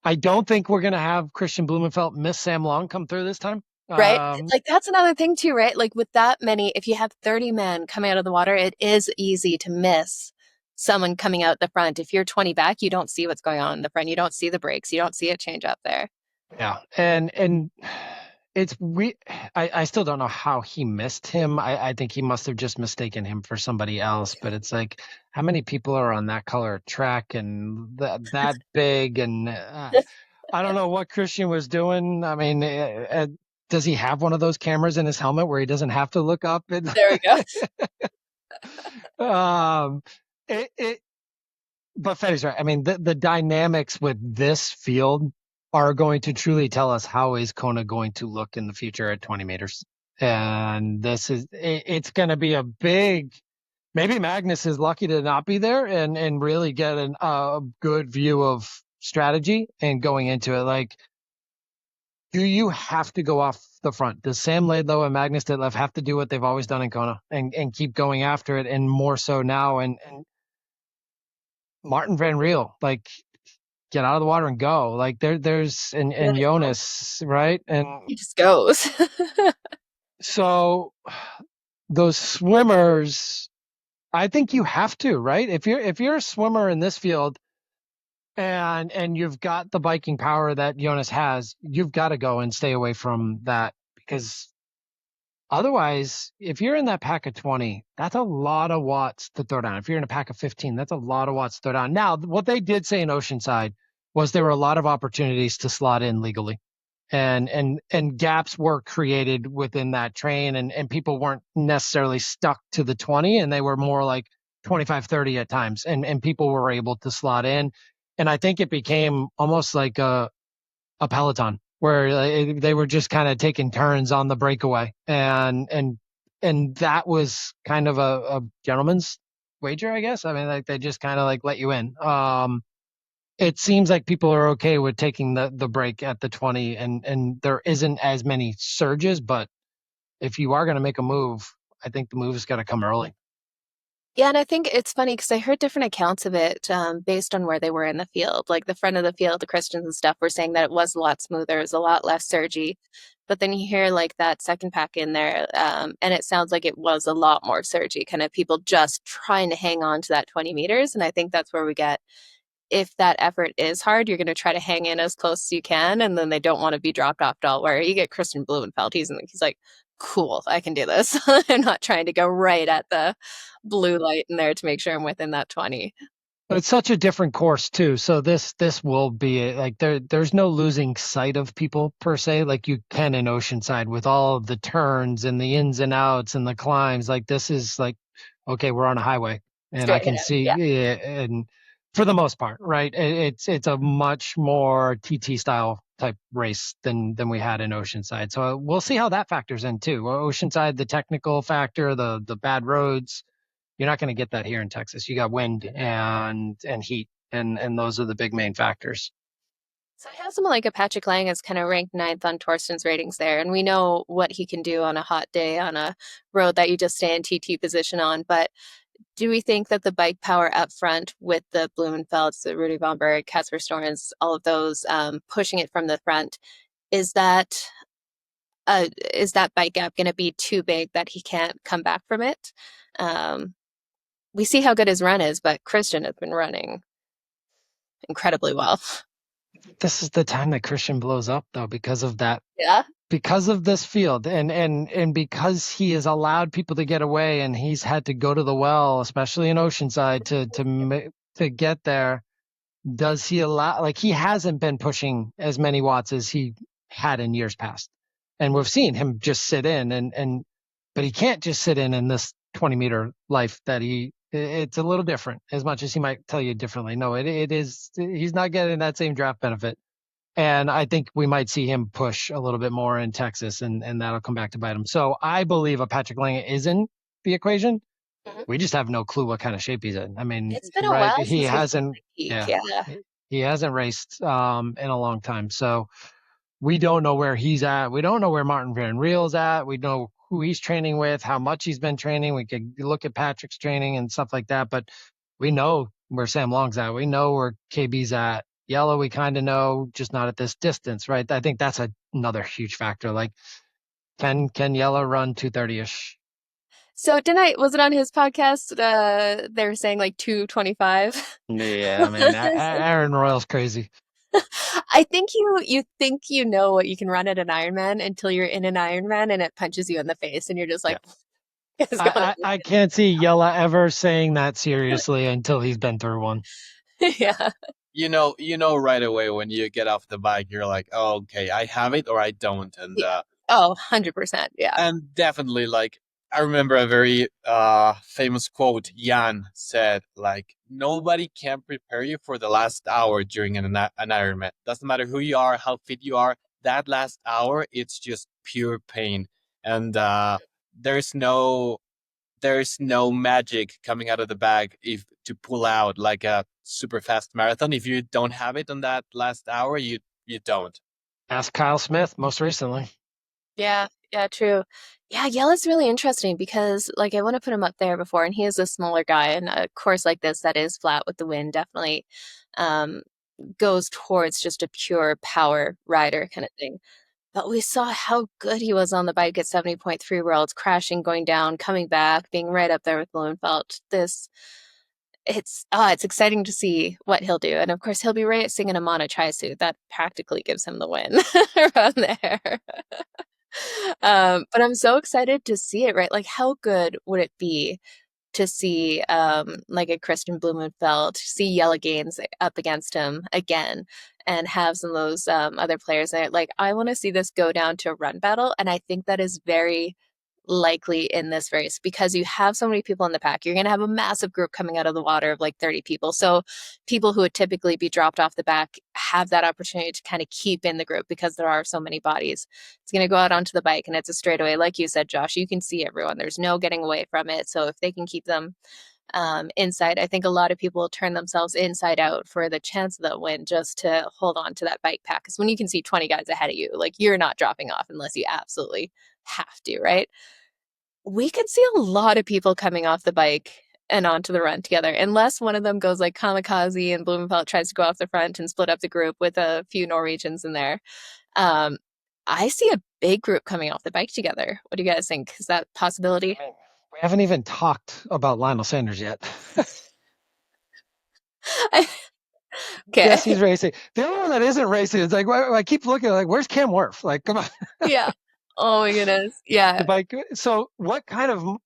I don't think we're gonna have Christian Blumenfeld miss Sam Long come through this time. Right? Like that's another thing too, right? Like with that many, if you have 30 men coming out of the water, it is easy to miss someone coming out the front. If you're 20 back, you don't see what's going on in the front. You don't see the brakes. You don't see it change up there. Yeah, and it's I still don't know how he missed him. I think he must have just mistaken him for somebody else. But it's like, how many people are on that color track and that big? And I don't know what Christian was doing. I mean, does he have one of those cameras in his helmet where he doesn't have to look up? There we go. But Fede's right. I mean, the dynamics with this field are going to truly tell us how is Kona going to look in the future at 20 meters. And it's going to be a big, maybe Magnus is lucky to not be there and really get a good view of strategy and going into it. Like, do you have to go off the front? Does Sam Laidlow and Magnus Ditlev have to do what they've always done in Kona and keep going after it, and more so now? And Martin Van Riel, like, get out of the water and go. Like there's and Jonas, right? And he just goes. So those swimmers, I think you have to, right? If you're a swimmer in this field and you've got the biking power that Jonas has, you've got to go and stay away from that, because otherwise, if you're in that pack of 20, that's a lot of watts to throw down. If you're in a pack of 15, that's a lot of watts to throw down. Now, what they did say in Oceanside was there were a lot of opportunities to slot in legally, and gaps were created within that train, and people weren't necessarily stuck to the 20, and they were more like 25, 30 at times, and people were able to slot in. And I think it became almost like a peloton where they were just kind of taking turns on the breakaway, and that was kind of a gentleman's wager, I guess. I mean, like, they just kind of like let you in. It seems like people are okay with taking the break at the 20, and there isn't as many surges, but if you are going to make a move, I think the move is going to come early. Yeah, and I think it's funny because I heard different accounts of it based on where they were in the field. Like the front of the field, the Christians and stuff were saying that it was a lot smoother, it was a lot less surgy. But then you hear like that second pack in there, and it sounds like it was a lot more surgy, kind of people just trying to hang on to that 20 meters. And I think that's where we get, if that effort is hard, you're going to try to hang in as close as you can, and then they don't want to be dropped off at all. Where you get Christian Blumenfeld, he's like, cool, I can do this. I'm not trying to go right at the blue light in there to make sure I'm within that 20. It's such a different course too. So this will be like there's no losing sight of people per se, like you can in Oceanside with all of the turns and the ins and outs and the climbs. Like this is like, okay, we're on a highway and I Straight can ahead. see Yeah. and for the most part, right? It's a much more TT style type race than we had in Oceanside. So we'll see how that factors in too. Oceanside, the technical factor, the bad roads, you're not going to get that here in Texas. You got wind and heat, and those are the big main factors. So I have someone like a Patrick Lang is kind of ranked ninth on Torsten's ratings there, and we know what he can do on a hot day on a road that you just stay in TT position on. But do we think that the bike power up front with the Blumenfelds, the Rudy von Berg, Casper Storms, all of those pushing it from the front, is that bike gap going to be too big that he can't come back from it? We see how good his run is, but Christian has been running incredibly well. This is the time that Christian blows up though, because of that. Yeah. Because of this field and because he has allowed people to get away and he's had to go to the well, especially in Oceanside to get there. Does he allow, like he hasn't been pushing as many watts as he had in years past. And we've seen him just sit in but he can't just sit in this 20-meter life that it's a little different as much as he might tell you differently. No, it is, he's not getting that same draft benefit. And I think we might see him push a little bit more in Texas and that'll come back to bite him. So I believe a Patrick Lange is in the equation. Mhm. We just have no clue what kind of shape he's in. I mean, It's been a right, while he since hasn't, peak. yeah, Yeah. he hasn't raced in a long time. So we don't know where he's at. We don't know where Martin Van Riel's at. We know who he's training with, how much he's been training. We could look at Patrick's training and stuff like that, but we know where Sam Long's at. We know where KB's at. Yellow, we kind of know, just not at this distance, right? I think that's another huge factor. Like, can Yellow run 230-ish? So was it on his podcast? They were saying like 225. Yeah, I mean, Aaron Royal's crazy. I think you think you know what you can run at an Ironman until you're in an Ironman and it punches you in the face and you're just like, I can't see Yella ever saying that seriously until he's been through one. Yeah. You know right away when you get off the bike, you're like, oh, okay, I have it or I don't. And Yeah. Oh, 100%. Yeah. and definitely, like, I remember a very famous quote Jan said, like, nobody can prepare you for the last hour during an Ironman. Doesn't matter who you are, how fit you are, that last hour, it's just pure pain. And there's no magic coming out of the bag if to pull out like a super fast marathon. If you don't have it on that last hour, you don't. Ask Kyle Smith most recently. Yeah, true. Yeah, Yella's really interesting because like I want to put him up there before and he is a smaller guy and a course like this that is flat with the wind definitely goes towards just a pure power rider kind of thing. But we saw how good he was on the bike at 70.3 Worlds, crashing, going down, coming back, being right up there with Blumenfeld. It's exciting to see what he'll do. And of course, he'll be racing in a mono tri-suit. That practically gives him the win around there. But I'm so excited to see it, right? Like, how good would it be to see like a Christian Blumenfeld, see Yella Gaines up against him again and have some of those other players there. Like, I want to see this go down to a run battle. And I think that is very likely in this race because you have so many people in the pack. You're going to have a massive group coming out of the water of like 30 people. So people who would typically be dropped off the back have that opportunity to kind of keep in the group because there are so many bodies. It's going to go out onto the bike and it's a straightaway. Like you said, Josh, you can see everyone. There's no getting away from it. So if they can keep them inside, I think a lot of people turn themselves inside out for the chance of the win just to hold on to that bike pack. Because when you can see 20 guys ahead of you, like you're not dropping off unless you absolutely have to, right? We could see a lot of people coming off the bike and onto the run together, unless one of them goes like kamikaze and Blumenfeld tries to go off the front and split up the group with a few Norwegians in there. I see a big group coming off the bike together. What do you guys think? Is that a possibility? We haven't even talked about Lionel Sanders yet. Okay. Yes, he's racing. The only one that isn't racing is like, I keep looking like, where's Cam Worth? Like, come on. Yeah. Oh my goodness. Yeah. The bike. So what kind of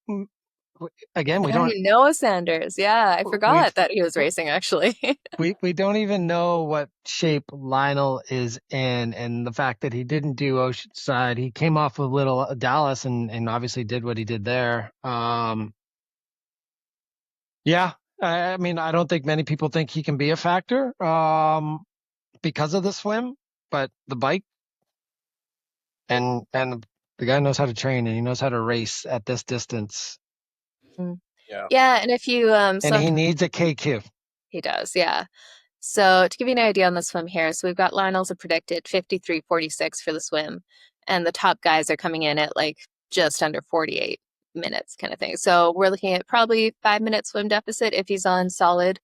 again, we I don't don't even know Sanders. Yeah, I forgot that he was racing actually. we don't even know what shape Lionel is in, and the fact that he didn't do Oceanside, he came off of Little Dallas and obviously did what he did there. Yeah, I mean, I don't think many people think he can be a factor because of the swim, but the bike and the guy knows how to train and he knows how to race at this distance. Yeah. Yeah, and if you And so he needs a KQ. he does, yeah. So to give you an idea on the swim here, so we've got Lionel's a predicted 53:46 for the swim, and the top guys are coming in at like just under 48 minutes kind of thing. So we're looking at probably 5 minute swim deficit if he's on solid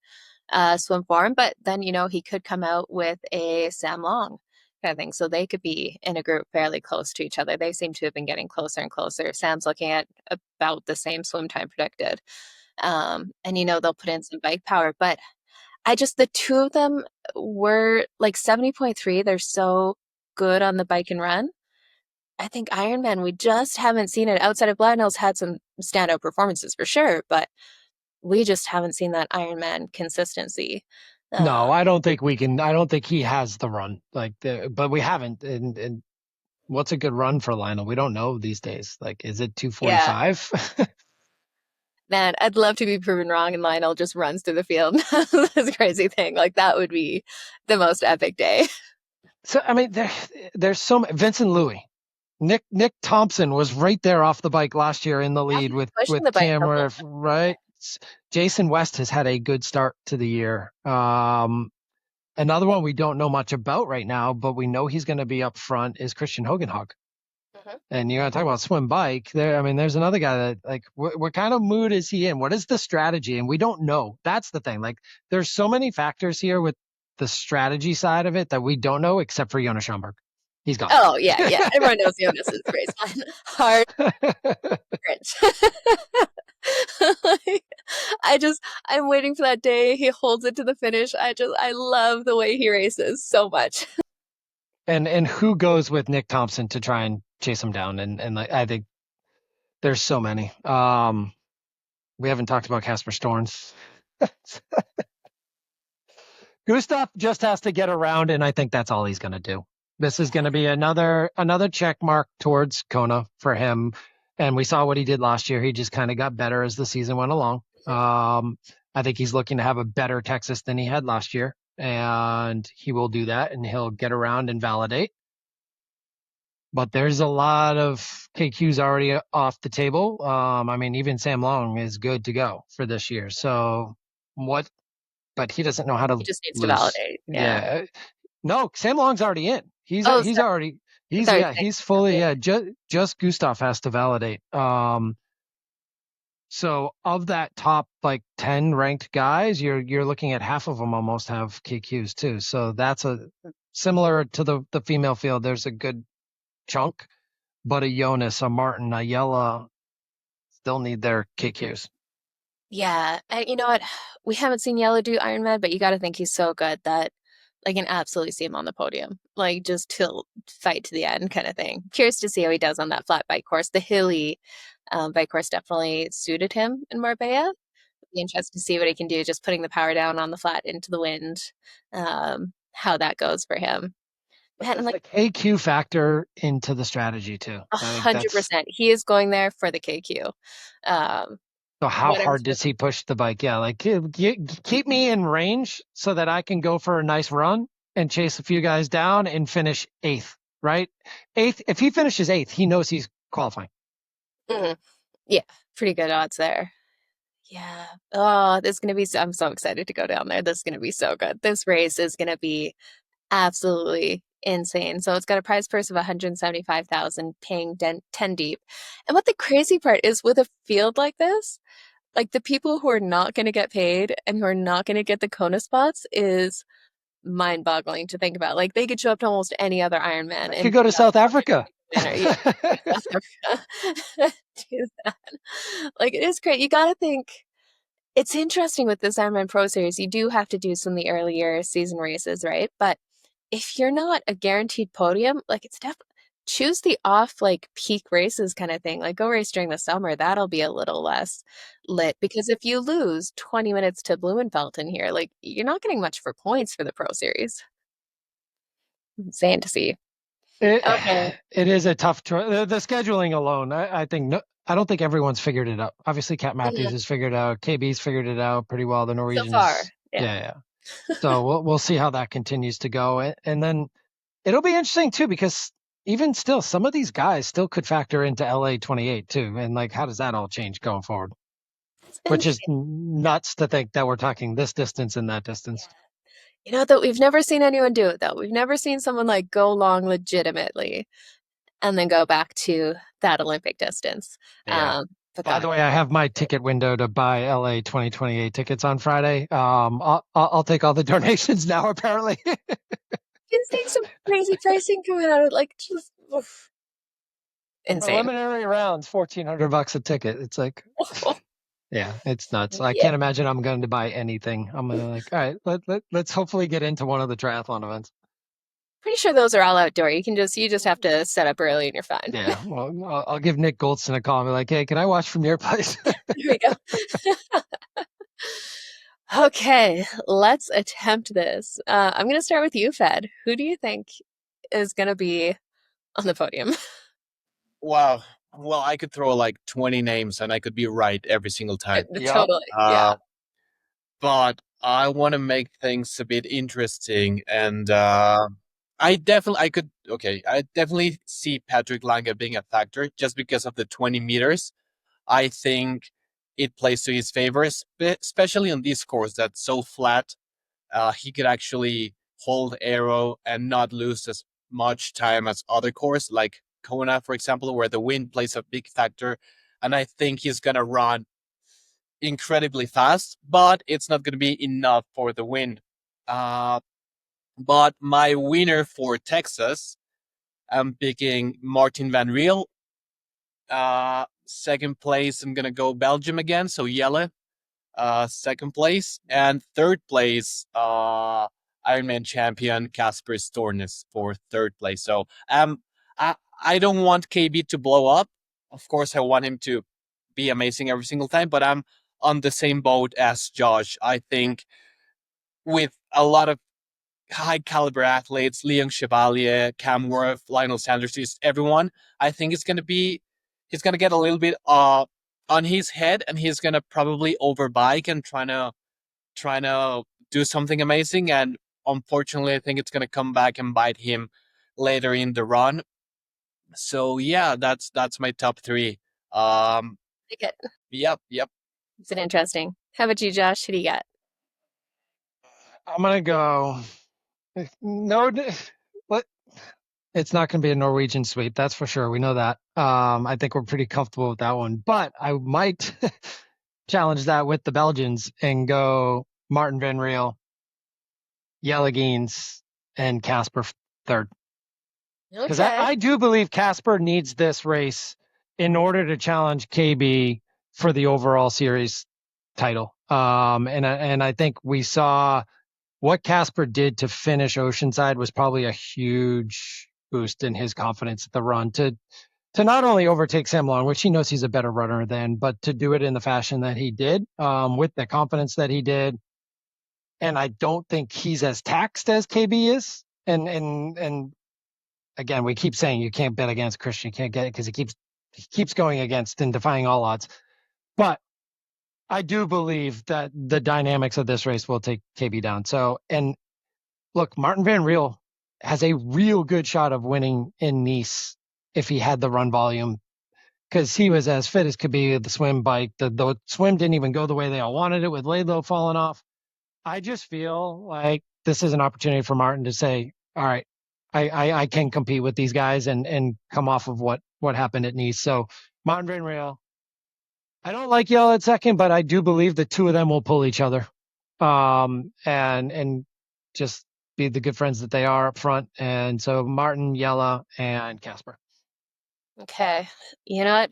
swim form, but then, he could come out with a Sam Long kind of thing. So they could be in a group fairly close to each other. They seem to have been getting closer and closer. Sam's looking at about the same swim time predicted. And, they'll put in some bike power, but the two of them were like 70.3. They're so good on the bike and run. I think Ironman, we just haven't seen it outside of Lionel's had some standout performances for sure, but we just haven't seen that Ironman consistency. No, I don't think we can. I don't think he has the run but we haven't. And what's a good run for Lionel? We don't know these days. Like, is it 2:45? Man, I'd love to be proven wrong and Lionel just runs through the field. That's a crazy thing. Like, that would be the most epic day. So, I mean, there's Vincent Louis. Nick Thompson was right there off the bike last year in the lead with Tamara, right? Jason West has had a good start to the year. Another one we don't know much about right now, but we know he's going to be up front is Christian Hogenhog. Mm-hmm. And you're going to talk about swim bike there. I mean, there's another guy that like, what kind of mood is he in? What is the strategy? And we don't know. That's the thing. Like, there's so many factors here with the strategy side of it that we don't know, except for Jonas Schomburg. He's gone. Oh, yeah. Everyone knows Jonas's race line. Hard. I'm waiting for that day. He holds it to the finish. I love the way he races so much. And who goes with Nick Thompson to try and chase him down? And like, I think there's so many. We haven't talked about Casper Storns. Gustav just has to get around, and I think that's all he's going to do. This is going to be another check mark towards Kona for him. And we saw what he did last year. He just kind of got better as the season went along. I think he's looking to have a better Texas than he had last year. And he will do that, and he'll get around and validate. But there's a lot of KQs already off the table. I mean, even Sam Long is good to go for this year. So but he doesn't know how to He just needs to validate. Yeah. No, Sam Long's already in. He's fully, just Gustav has to validate. So of that top like 10 ranked guys, you're looking at half of them almost have KQs too. So that's similar to the female field. There's a good chunk, but a Jonas, a Martin, a Yella still need their KQs. Yeah. And you know what? We haven't seen Yella do Ironman, but you got to think he's so good that I can absolutely see him on the podium, like just to fight to the end kind of thing. Curious to see how he does on that flat bike course. The hilly bike course definitely suited him in Marbella. Be interested to see what he can do, just putting the power down on the flat into the wind, how that goes for him. And like the KQ factor into the strategy too. 100%. He is going there for the KQ. So how hard does he push the bike? Yeah, like keep me in range so that I can go for a nice run and chase a few guys down and finish 8th, right? 8th. If he finishes 8th, he knows he's qualifying. Mm-hmm. Yeah, pretty good odds there. Yeah. Oh, this is going to be, I'm so excited to go down there. This is going to be so good. This race is going to be absolutely insane. So it's got a prize purse of $175,000 paying 10 deep. And what the crazy part is with a field like this, like the people who are not going to get paid and who are not going to get the Kona spots is mind-boggling to think about. Like they could show up to almost any other Ironman. They could go to South Africa. Do that. Like it is great. You got to think it's interesting with this Ironman Pro Series. You do have to do some of the earlier season races, right? But if you're not a guaranteed podium, like it's choose the off like peak races kind of thing. Like go race during the summer. That'll be a little less lit because if you lose 20 minutes to Blumenfeld in here, like you're not getting much for points for the Pro Series. Insane to see. Okay. It is a tough choice. The scheduling alone, I think no, I don't think everyone's figured it out. Obviously, Cat Matthews has figured it out. KB's figured it out pretty well. The So far, Norwegians, yeah. So we'll see how that continues to go, and then it'll be interesting too because even still, some of these guys still could factor into LA 28 too, and like how does that all change going forward? Which is nuts to think that we're talking this distance and that distance. You know that we've never seen anyone do it though. We've never seen someone like go long legitimately and then go back to that Olympic distance. Yeah. But By the way, I have my ticket window to buy LA 2028 tickets on Friday. I'll take all the donations now. Apparently, been seeing some crazy pricing coming out of like just insane. Preliminary rounds, $1,400 a ticket. It's like, yeah, it's nuts. I can't imagine I'm going to buy anything. I'm gonna like, all right, let's hopefully get into one of the triathlon events. Pretty sure those are all outdoor. You just have to set up early and you're fine. Yeah, well, I'll give Nick Goldston a call and be like, hey, can I watch from your place? There we go. Okay, let's attempt this. I'm going to start with you, Fed. Who do you think is going to be on the podium? Wow. Well, I could throw like 20 names and I could be right every single time. Totally. Yeah. But I want to make things a bit interesting. And I definitely see Patrick Lange being a factor just because of the 20 meters. I think it plays to his favor, especially on this course that's so flat. He could actually hold arrow and not lose as much time as other course, like Kona, for example, where the wind plays a big factor. And I think he's going to run incredibly fast, but it's not going to be enough for the win. But my winner for Texas, I'm picking Martin Van Riel. Second place, I'm going to go Belgium again, so Jelle. Second place. And third place, Ironman champion Casper Stornes for third place. So I don't want KB to blow up. Of course, I want him to be amazing every single time, but I'm on the same boat as Josh. I think with a lot of high caliber athletes, Leon Chevalier, Cam Worth, Lionel Sanders, everyone, I think he's going to get a little bit on his head, and he's going to probably overbike and trying to do something amazing. And unfortunately, I think it's going to come back and bite him later in the run. So yeah, that's my top three. Like it. Yep. It's interesting. How about you, Josh? Who do you got? I'm gonna go. No, it's not going to be a Norwegian sweep. That's for sure. We know that. I think we're pretty comfortable with that one. But I might challenge that with the Belgians and go Martin Van Riel, Jelle Geens, and Casper third. Because I do believe Casper needs this race in order to challenge KB for the overall series title. And I think we saw what Casper did to finish Oceanside was probably a huge boost in his confidence at the run to not only overtake Sam Long, which he knows he's a better runner than, but to do it in the fashion that he did, with the confidence that he did. And I don't think he's as taxed as KB is. And again, we keep saying you can't bet against Christian. You can't get it because he keeps going against and defying all odds. But I do believe that the dynamics of this race will take KB down. So, and look, Martin Van Riel has a real good shot of winning in Nice if he had the run volume, because he was as fit as could be with the swim bike. The swim didn't even go the way they all wanted it, with Laidlow falling off. I just feel like this is an opportunity for Martin to say, all right, I can compete with these guys and come off of what happened at Nice. So Martin Van Riel. I don't like Jelle at second, but I do believe the two of them will pull each other, and just be the good friends that they are up front. And so Martin, Jelle, and Casper. Okay. You know what?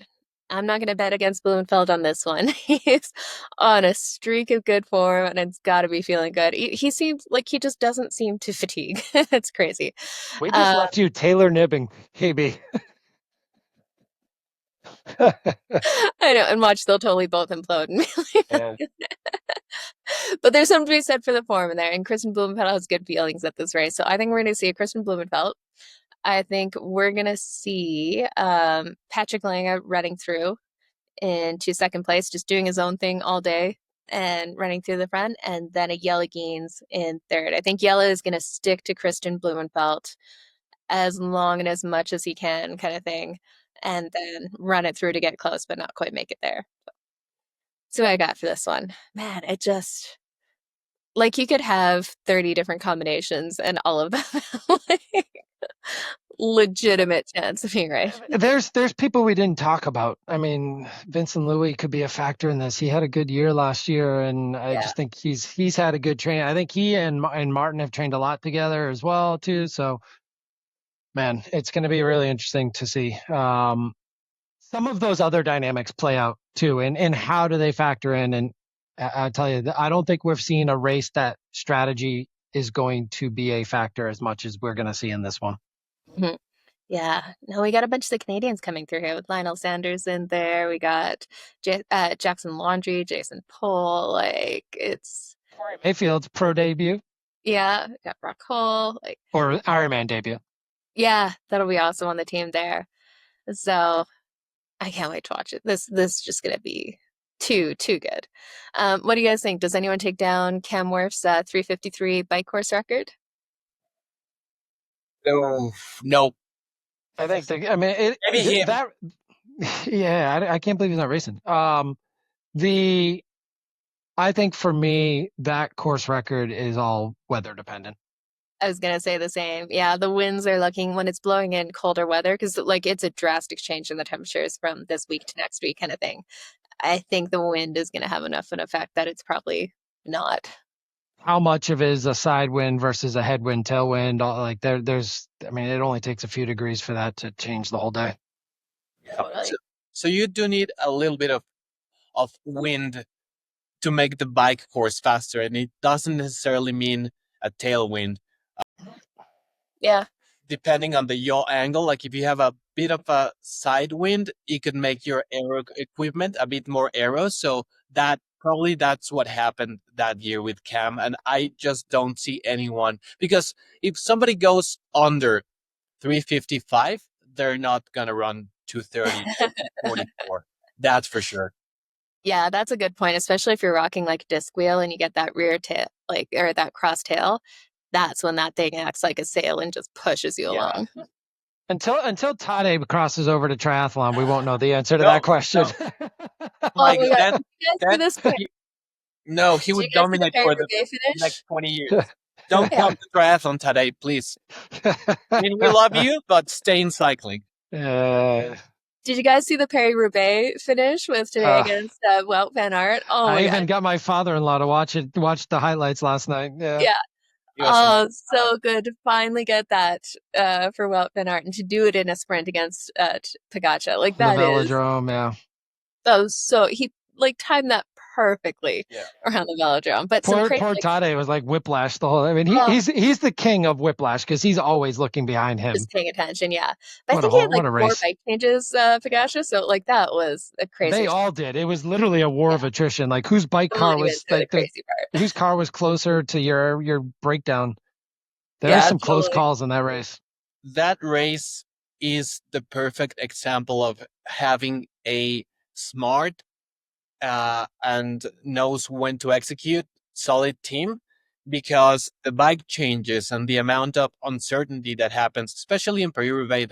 I'm not going to bet against Blumenfeld on this one. He's on a streak of good form, and it's got to be feeling good. He seems like he just doesn't seem to fatigue. It's crazy. We just left you Taylor Knibb, KB. I know, and watch, they'll totally both implode. Yeah. But there's something to be said for the form in there, and Kristen Blumenfeld has good feelings at this race. So I think we're going to see a Kristen Blumenfeld. I think we're going to see Patrick Lange running through into second place, just doing his own thing all day and running through the front, and then a Jelle Geens in third. I think Jelle is going to stick to Kristen Blumenfeld as long and as much as he can, kind of thing, and then run it through to get close, but not quite make it there. So what I got for this one, man, it just, like, you could have 30 different combinations and all of them like, legitimate chance of being right. There's people we didn't talk about. I mean, Vincent Louis could be a factor in this. He had a good year last year, and I just think he's had a good training. I think he and Martin have trained a lot together as well too. So, man, it's going to be really interesting to see. Some of those other dynamics play out too, and how do they factor in? And I tell you, I don't think we've seen a race that strategy is going to be a factor as much as we're going to see in this one. Mm-hmm. Yeah, no, we got a bunch of the Canadians coming through here with Lionel Sanders in there. We got Jackson Laundry, Jason Pohl. Like, it's Mayfield's pro debut. Yeah, got Brock Cole, like, or Ironman debut. Yeah, that'll be awesome on the team there. So I can't wait to watch it. This is just gonna be too good. What do you guys think? Does anyone take down Cam Wurf's 3:53 bike course record? No. I think that. Yeah, I can't believe he's not racing. I think for me that course record is all weather dependent. I was gonna say the same. Yeah, the winds are looking when it's blowing in colder weather, because like it's a drastic change in the temperatures from this week to next week kind of thing. I think the wind is gonna have enough of an effect that it's probably not. How much of it is a side wind versus a headwind, tailwind? Like there's, I mean, it only takes a few degrees for that to change the whole day. Totally. So you do need a little bit of wind to make the bike course faster, and it doesn't necessarily mean a tailwind. Yeah. Depending on the yaw angle, like if you have a bit of a side wind, it could make your aero equipment a bit more aero. So that's what happened that year with Cam. And I just don't see anyone, because if somebody goes under 355, they're not going to run 230, 44. That's for sure. Yeah, that's a good point, especially if you're rocking like a disc wheel and you get that rear tail, like, or that cross tail. That's when that thing acts like a sail and just pushes you along. Until Tade crosses over to triathlon, we won't know the answer to that question. Like, he would you dominate for the next 20 years. Don't come to triathlon today, please. I mean, we love you, but stay in cycling. Did you guys see the Paris-Roubaix finish with today against Wout van Aert? Oh, I even got my father-in-law to watch the highlights last night. Yeah. Oh, so good to finally get that for Wout van Aert, and to do it in a sprint against Pogačar. Like, that the velodrome, yeah. That was so, he like timed that perfectly around the velodrome. But poor Tade was like whiplash the whole. I mean, he's the king of whiplash because he's always looking behind him, just paying attention. Yeah, but I think he had like 4 bike changes, Pogačar. So like that was a crazy. They all did. It was literally a war of attrition. Like whose bike car was like whose car was closer to your breakdown. There are some close calls in that race. That race is the perfect example of having a smart and knows when to execute solid team, because the bike changes and the amount of uncertainty that happens, especially in Paris-Roubaix,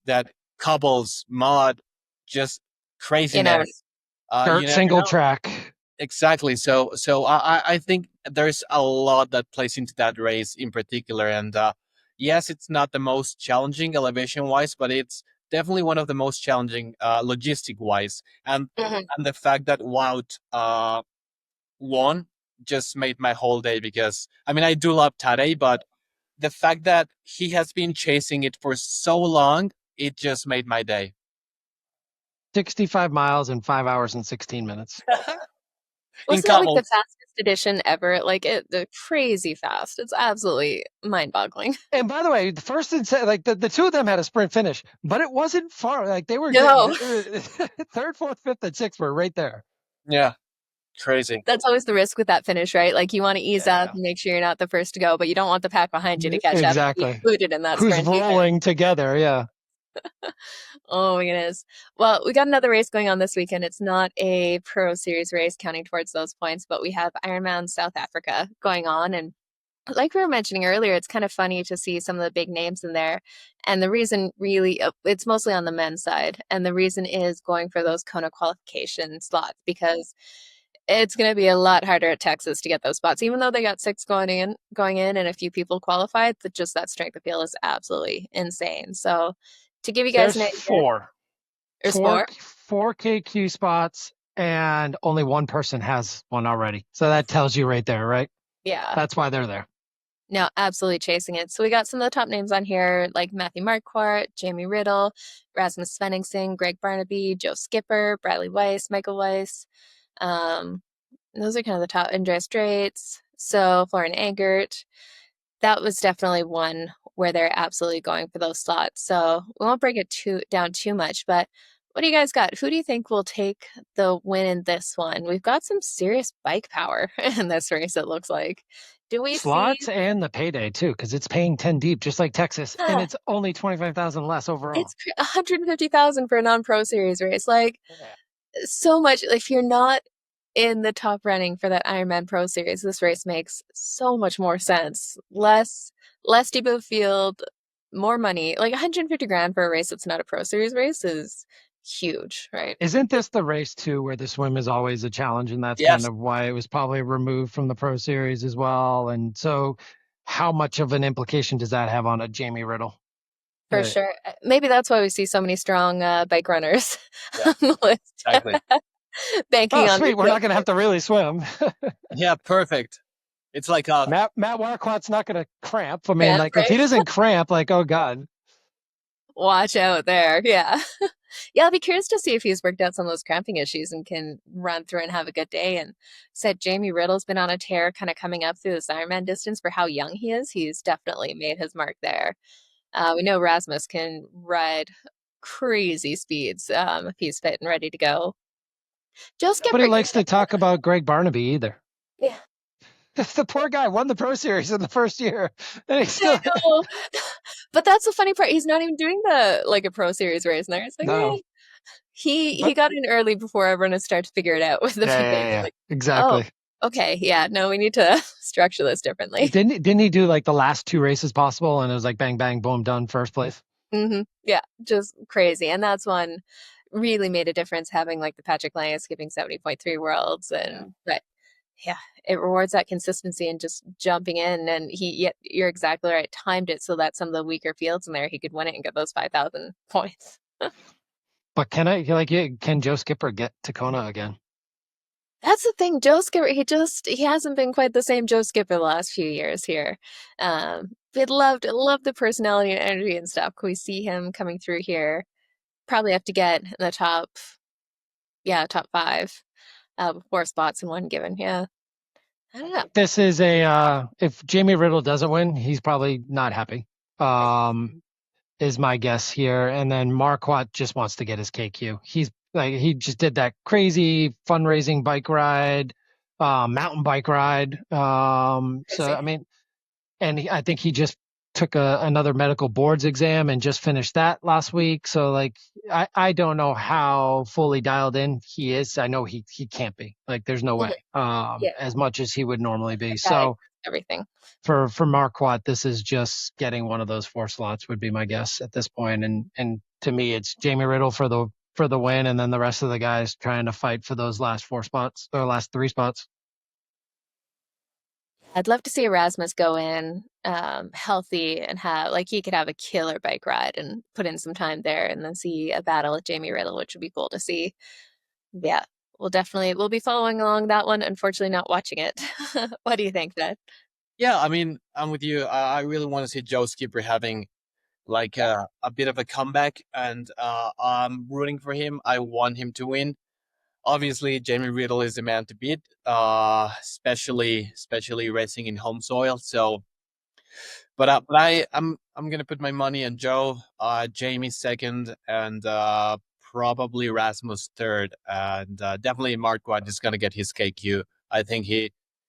that cobbles, mud, just craziness. Single track. Exactly. So I think there's a lot that plays into that race in particular. And yes, it's not the most challenging elevation-wise, but it's definitely one of the most challenging logistic-wise. And the fact that Wout won just made my whole day, because, I mean, I do love Tadej, but the fact that he has been chasing it for so long, it just made my day. 65 miles in 5 hours and 16 minutes. Wasn't that like the fastest edition ever? Like the crazy fast. It's absolutely mind-boggling. And by the way, the first and like the two of them had a sprint finish, but it wasn't far. Like they were third, fourth, fifth, and sixth were right there. Yeah. Crazy. That's always the risk with that finish, right? Like you want to ease up and make sure you're not the first to go, but you don't want the pack behind you to catch up. Included in that sprint. Who's rolling together? Yeah. Oh my goodness. Well, we got another race going on this weekend. It's not a Pro Series race counting towards those points, but we have Ironman South Africa going on. And like we were mentioning earlier, it's kind of funny to see some of the big names in there. And the reason really, it's mostly on the men's side. And the reason is going for those Kona qualification slots, because it's going to be a lot harder at Texas to get those spots, even though they got 6 going in and a few people qualified. But just that strength of field is absolutely insane. So to give you guys an idea, four KQ spots, and only one person has one already. So that tells you right there, right? Yeah. That's why they're there. No, absolutely chasing it. So we got some of the top names on here, like Matthew Marquardt, Jamie Riddle, Rasmus Svenningsson, Greg Barnaby, Joe Skipper, Bradley Weiss, Michael Weiss. Those are kind of the top. Andreas Straits, so Florian Angert. That was definitely one where they're absolutely going for those slots. So we won't break it down too much, but what do you guys got? Who do you think will take the win in this one? We've got some serious bike power in this race, it looks like. Do we slots and the payday too, because it's paying 10 deep, just like Texas, and it's only 25,000 less overall. It's 150,000 for a non-pro series race. Like so much. If you're not in the top running for that Ironman Pro Series, this race makes so much more sense. Less depot field, more money. Like 150 grand for a race that's not a Pro Series race is huge, right? Isn't this the race too where the swim is always a challenge, and that's kind of why it was probably removed from the Pro Series as well? And so how much of an implication does that have on a Jamie Riddle? For sure. Maybe that's why we see so many strong bike runners on the list. Exactly. Banking on sweet. We're not going to have to really swim. Yeah, perfect. It's like Matt Marquardt's not going to cramp. I mean, if he doesn't cramp, oh God. Watch out there. Yeah. Yeah, I'll be curious to see if he's worked out some of those cramping issues and can run through and have a good day. And said Jamie Riddle's been on a tear kind of coming up through this Ironman distance for how young he is. He's definitely made his mark there. We know Rasmus can ride crazy speeds if he's fit and ready to go. Nobody likes to talk about Greg Barnaby either. Yeah. The poor guy won the Pro Series in the first year. And he's still... But that's the funny part. He's not even doing a Pro Series race now. It's like, no. He got in early before everyone has started to figure it out with the yeah. Exactly. Oh, okay. Yeah. No, we need to structure this differently. Didn't he do the last 2 races possible, and it was bang, bang, boom, done, first place? Mm-hmm. Yeah. Just crazy. And that's one really made a difference, having the Patrick Lang skipping 70.3 worlds. But yeah, it rewards that consistency and just jumping in. And you're exactly right, timed it so that some of the weaker fields in there, he could win it and get those 5,000 points. But can Joe Skipper get to Kona again? That's the thing. Joe Skipper, he hasn't been quite the same Joe Skipper the last few years here. We'd love the personality and energy and stuff. Can we see him coming through here? Probably have to get in the top 5 with 4 spots in one given. Yeah. I don't know. This is if Jamie Riddle doesn't win, he's probably not happy. Is my guess here. And then Marquardt just wants to get his KQ. He just did that crazy fundraising bike ride, mountain bike ride. I think he just took another medical boards exam and just finished that last week. So I don't know how fully dialed in he is. I know he can't be. There's no way. As much as he would normally be. So everything for Marquardt, this is just getting one of those 4 slots would be my guess at this point. And to me, it's Jamie Riddle for the win, and then the rest of the guys trying to fight for those last 4 spots or last 3 spots. I'd love to see Erasmus go in healthy and have he could have a killer bike ride and put in some time there, and then see a battle with Jamie Riddle, which would be cool to see. Yeah, we'll be following along that one. Unfortunately, not watching it. What do you think, Fede? Yeah, I mean, I'm with you. I really want to see Joe Skipper having like a bit of a comeback, and I'm rooting for him. I want him to win. Obviously, Jamie Riddle is the man to beat, especially racing in home soil. So, but I'm gonna put my money on Joe, Jamie second, and probably Rasmus third, and definitely Marquardt is gonna get his KQ. I think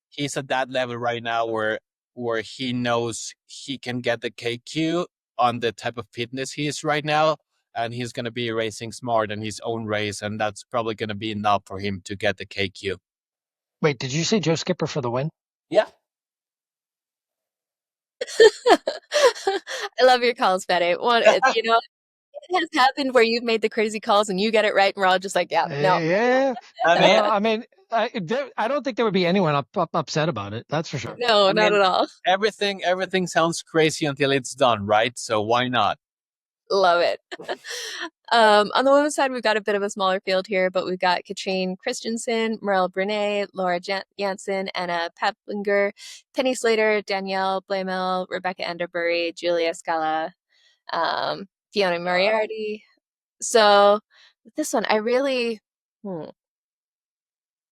he's at that level right now where he knows he can get the KQ on the type of fitness he is right now, and he's gonna be racing smart in his own race, and that's probably gonna be enough for him to get the KQ. Wait, did you say Joe Skipper for the win? Yeah. I love your calls, Fede. It has happened where you've made the crazy calls and you get it right, and we're all just like, yeah, no. Yeah. I mean, I don't think there would be anyone upset about it. That's for sure. No, not at all. everything sounds crazy until it's done, right? So why not? Love it. On the women's side, we've got a bit of a smaller field here, but we've got Katrine Christensen, Merle Brunet, Laura Jansen, Anna Paplinger, Penny Slater, Danielle Blamel, Rebecca Enderbury, Julia Scala, Fiona Moriarty. So with this one, I really don't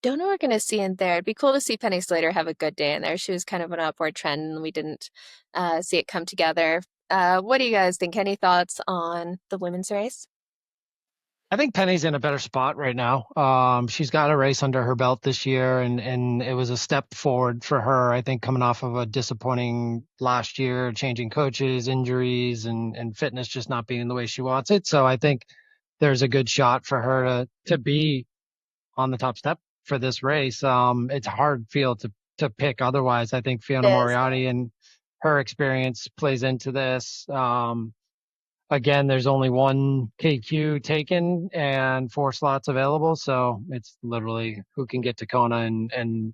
know what we're going to see in there. It'd be cool to see Penny Slater have a good day in there. She was kind of an upward trend, and we didn't see it come together. What do you guys think? Any thoughts on the women's race? I think Penny's in a better spot right now. She's got a race under her belt this year, and it was a step forward for her. I think coming off of a disappointing last year, changing coaches, injuries, and fitness just not being the way she wants it. So I think there's a good shot for her to be on the top step for this race. It's a hard field to pick otherwise. I think Fiona Moriarty and her experience plays into this. Again, there's only one KQ taken and 4 slots available, so it's literally who can get to Kona, and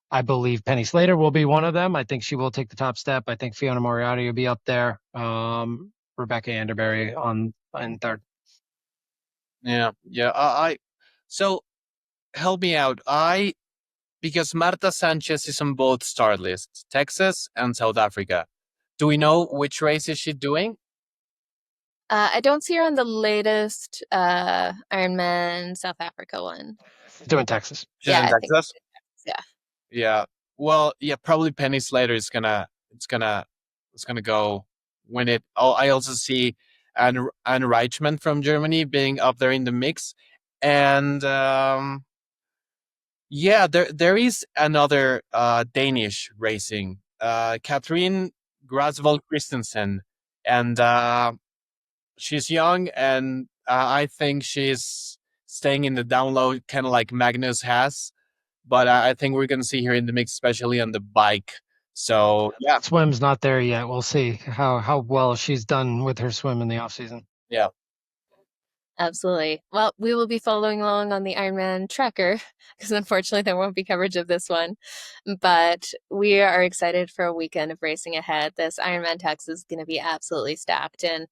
I believe Penny Slater will be one of them. I think she will take the top step. I think Fiona Moriarty will be up there. Rebecca Enderbury in third. Yeah. So help me out. Because Marta Sanchez is on both start lists, Texas and South Africa. Do we know which race is she doing? I don't see her on the latest Ironman South Africa one. She's doing Texas. She's in Texas? Yeah. Yeah. Well, yeah, probably Penny Slater is gonna go win it. Oh, I also see Anne Reichman from Germany being up there in the mix. And yeah, there is another Danish racing, Katrin Grasvold Christensen, and she's young, and I think she's staying in the down low, kind of like Magnus has. But I think we're gonna see her in the mix, especially on the bike. So yeah, Swim's not there yet. We'll see how well she's done with her swim in the off season. Yeah. Absolutely. Well, we will be following along on the Ironman tracker because unfortunately there won't be coverage of this one. But we are excited for a weekend of racing ahead. This Ironman Texas is going to be absolutely stacked, and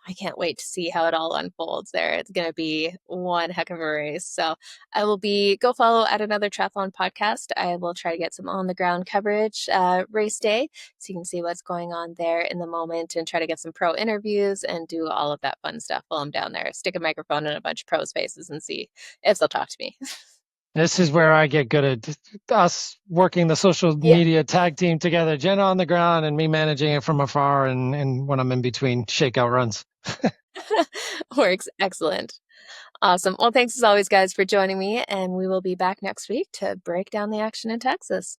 I can't wait to see how it all unfolds there. It's going to be one heck of a race. So I will go follow at Another Triathlon Podcast. I will try to get some on the ground coverage race day so you can see what's going on there in the moment and try to get some pro interviews and do all of that fun stuff while I'm down there. Stick a microphone in a bunch of pros' faces and see if they'll talk to me. This is where I get good at us working the social media tag team together. Jenna on the ground and me managing it from afar, and when I'm in between shakeout runs. Works. Excellent. Awesome. Well, thanks as always, guys, for joining me, and we will be back next week to break down the action in Texas.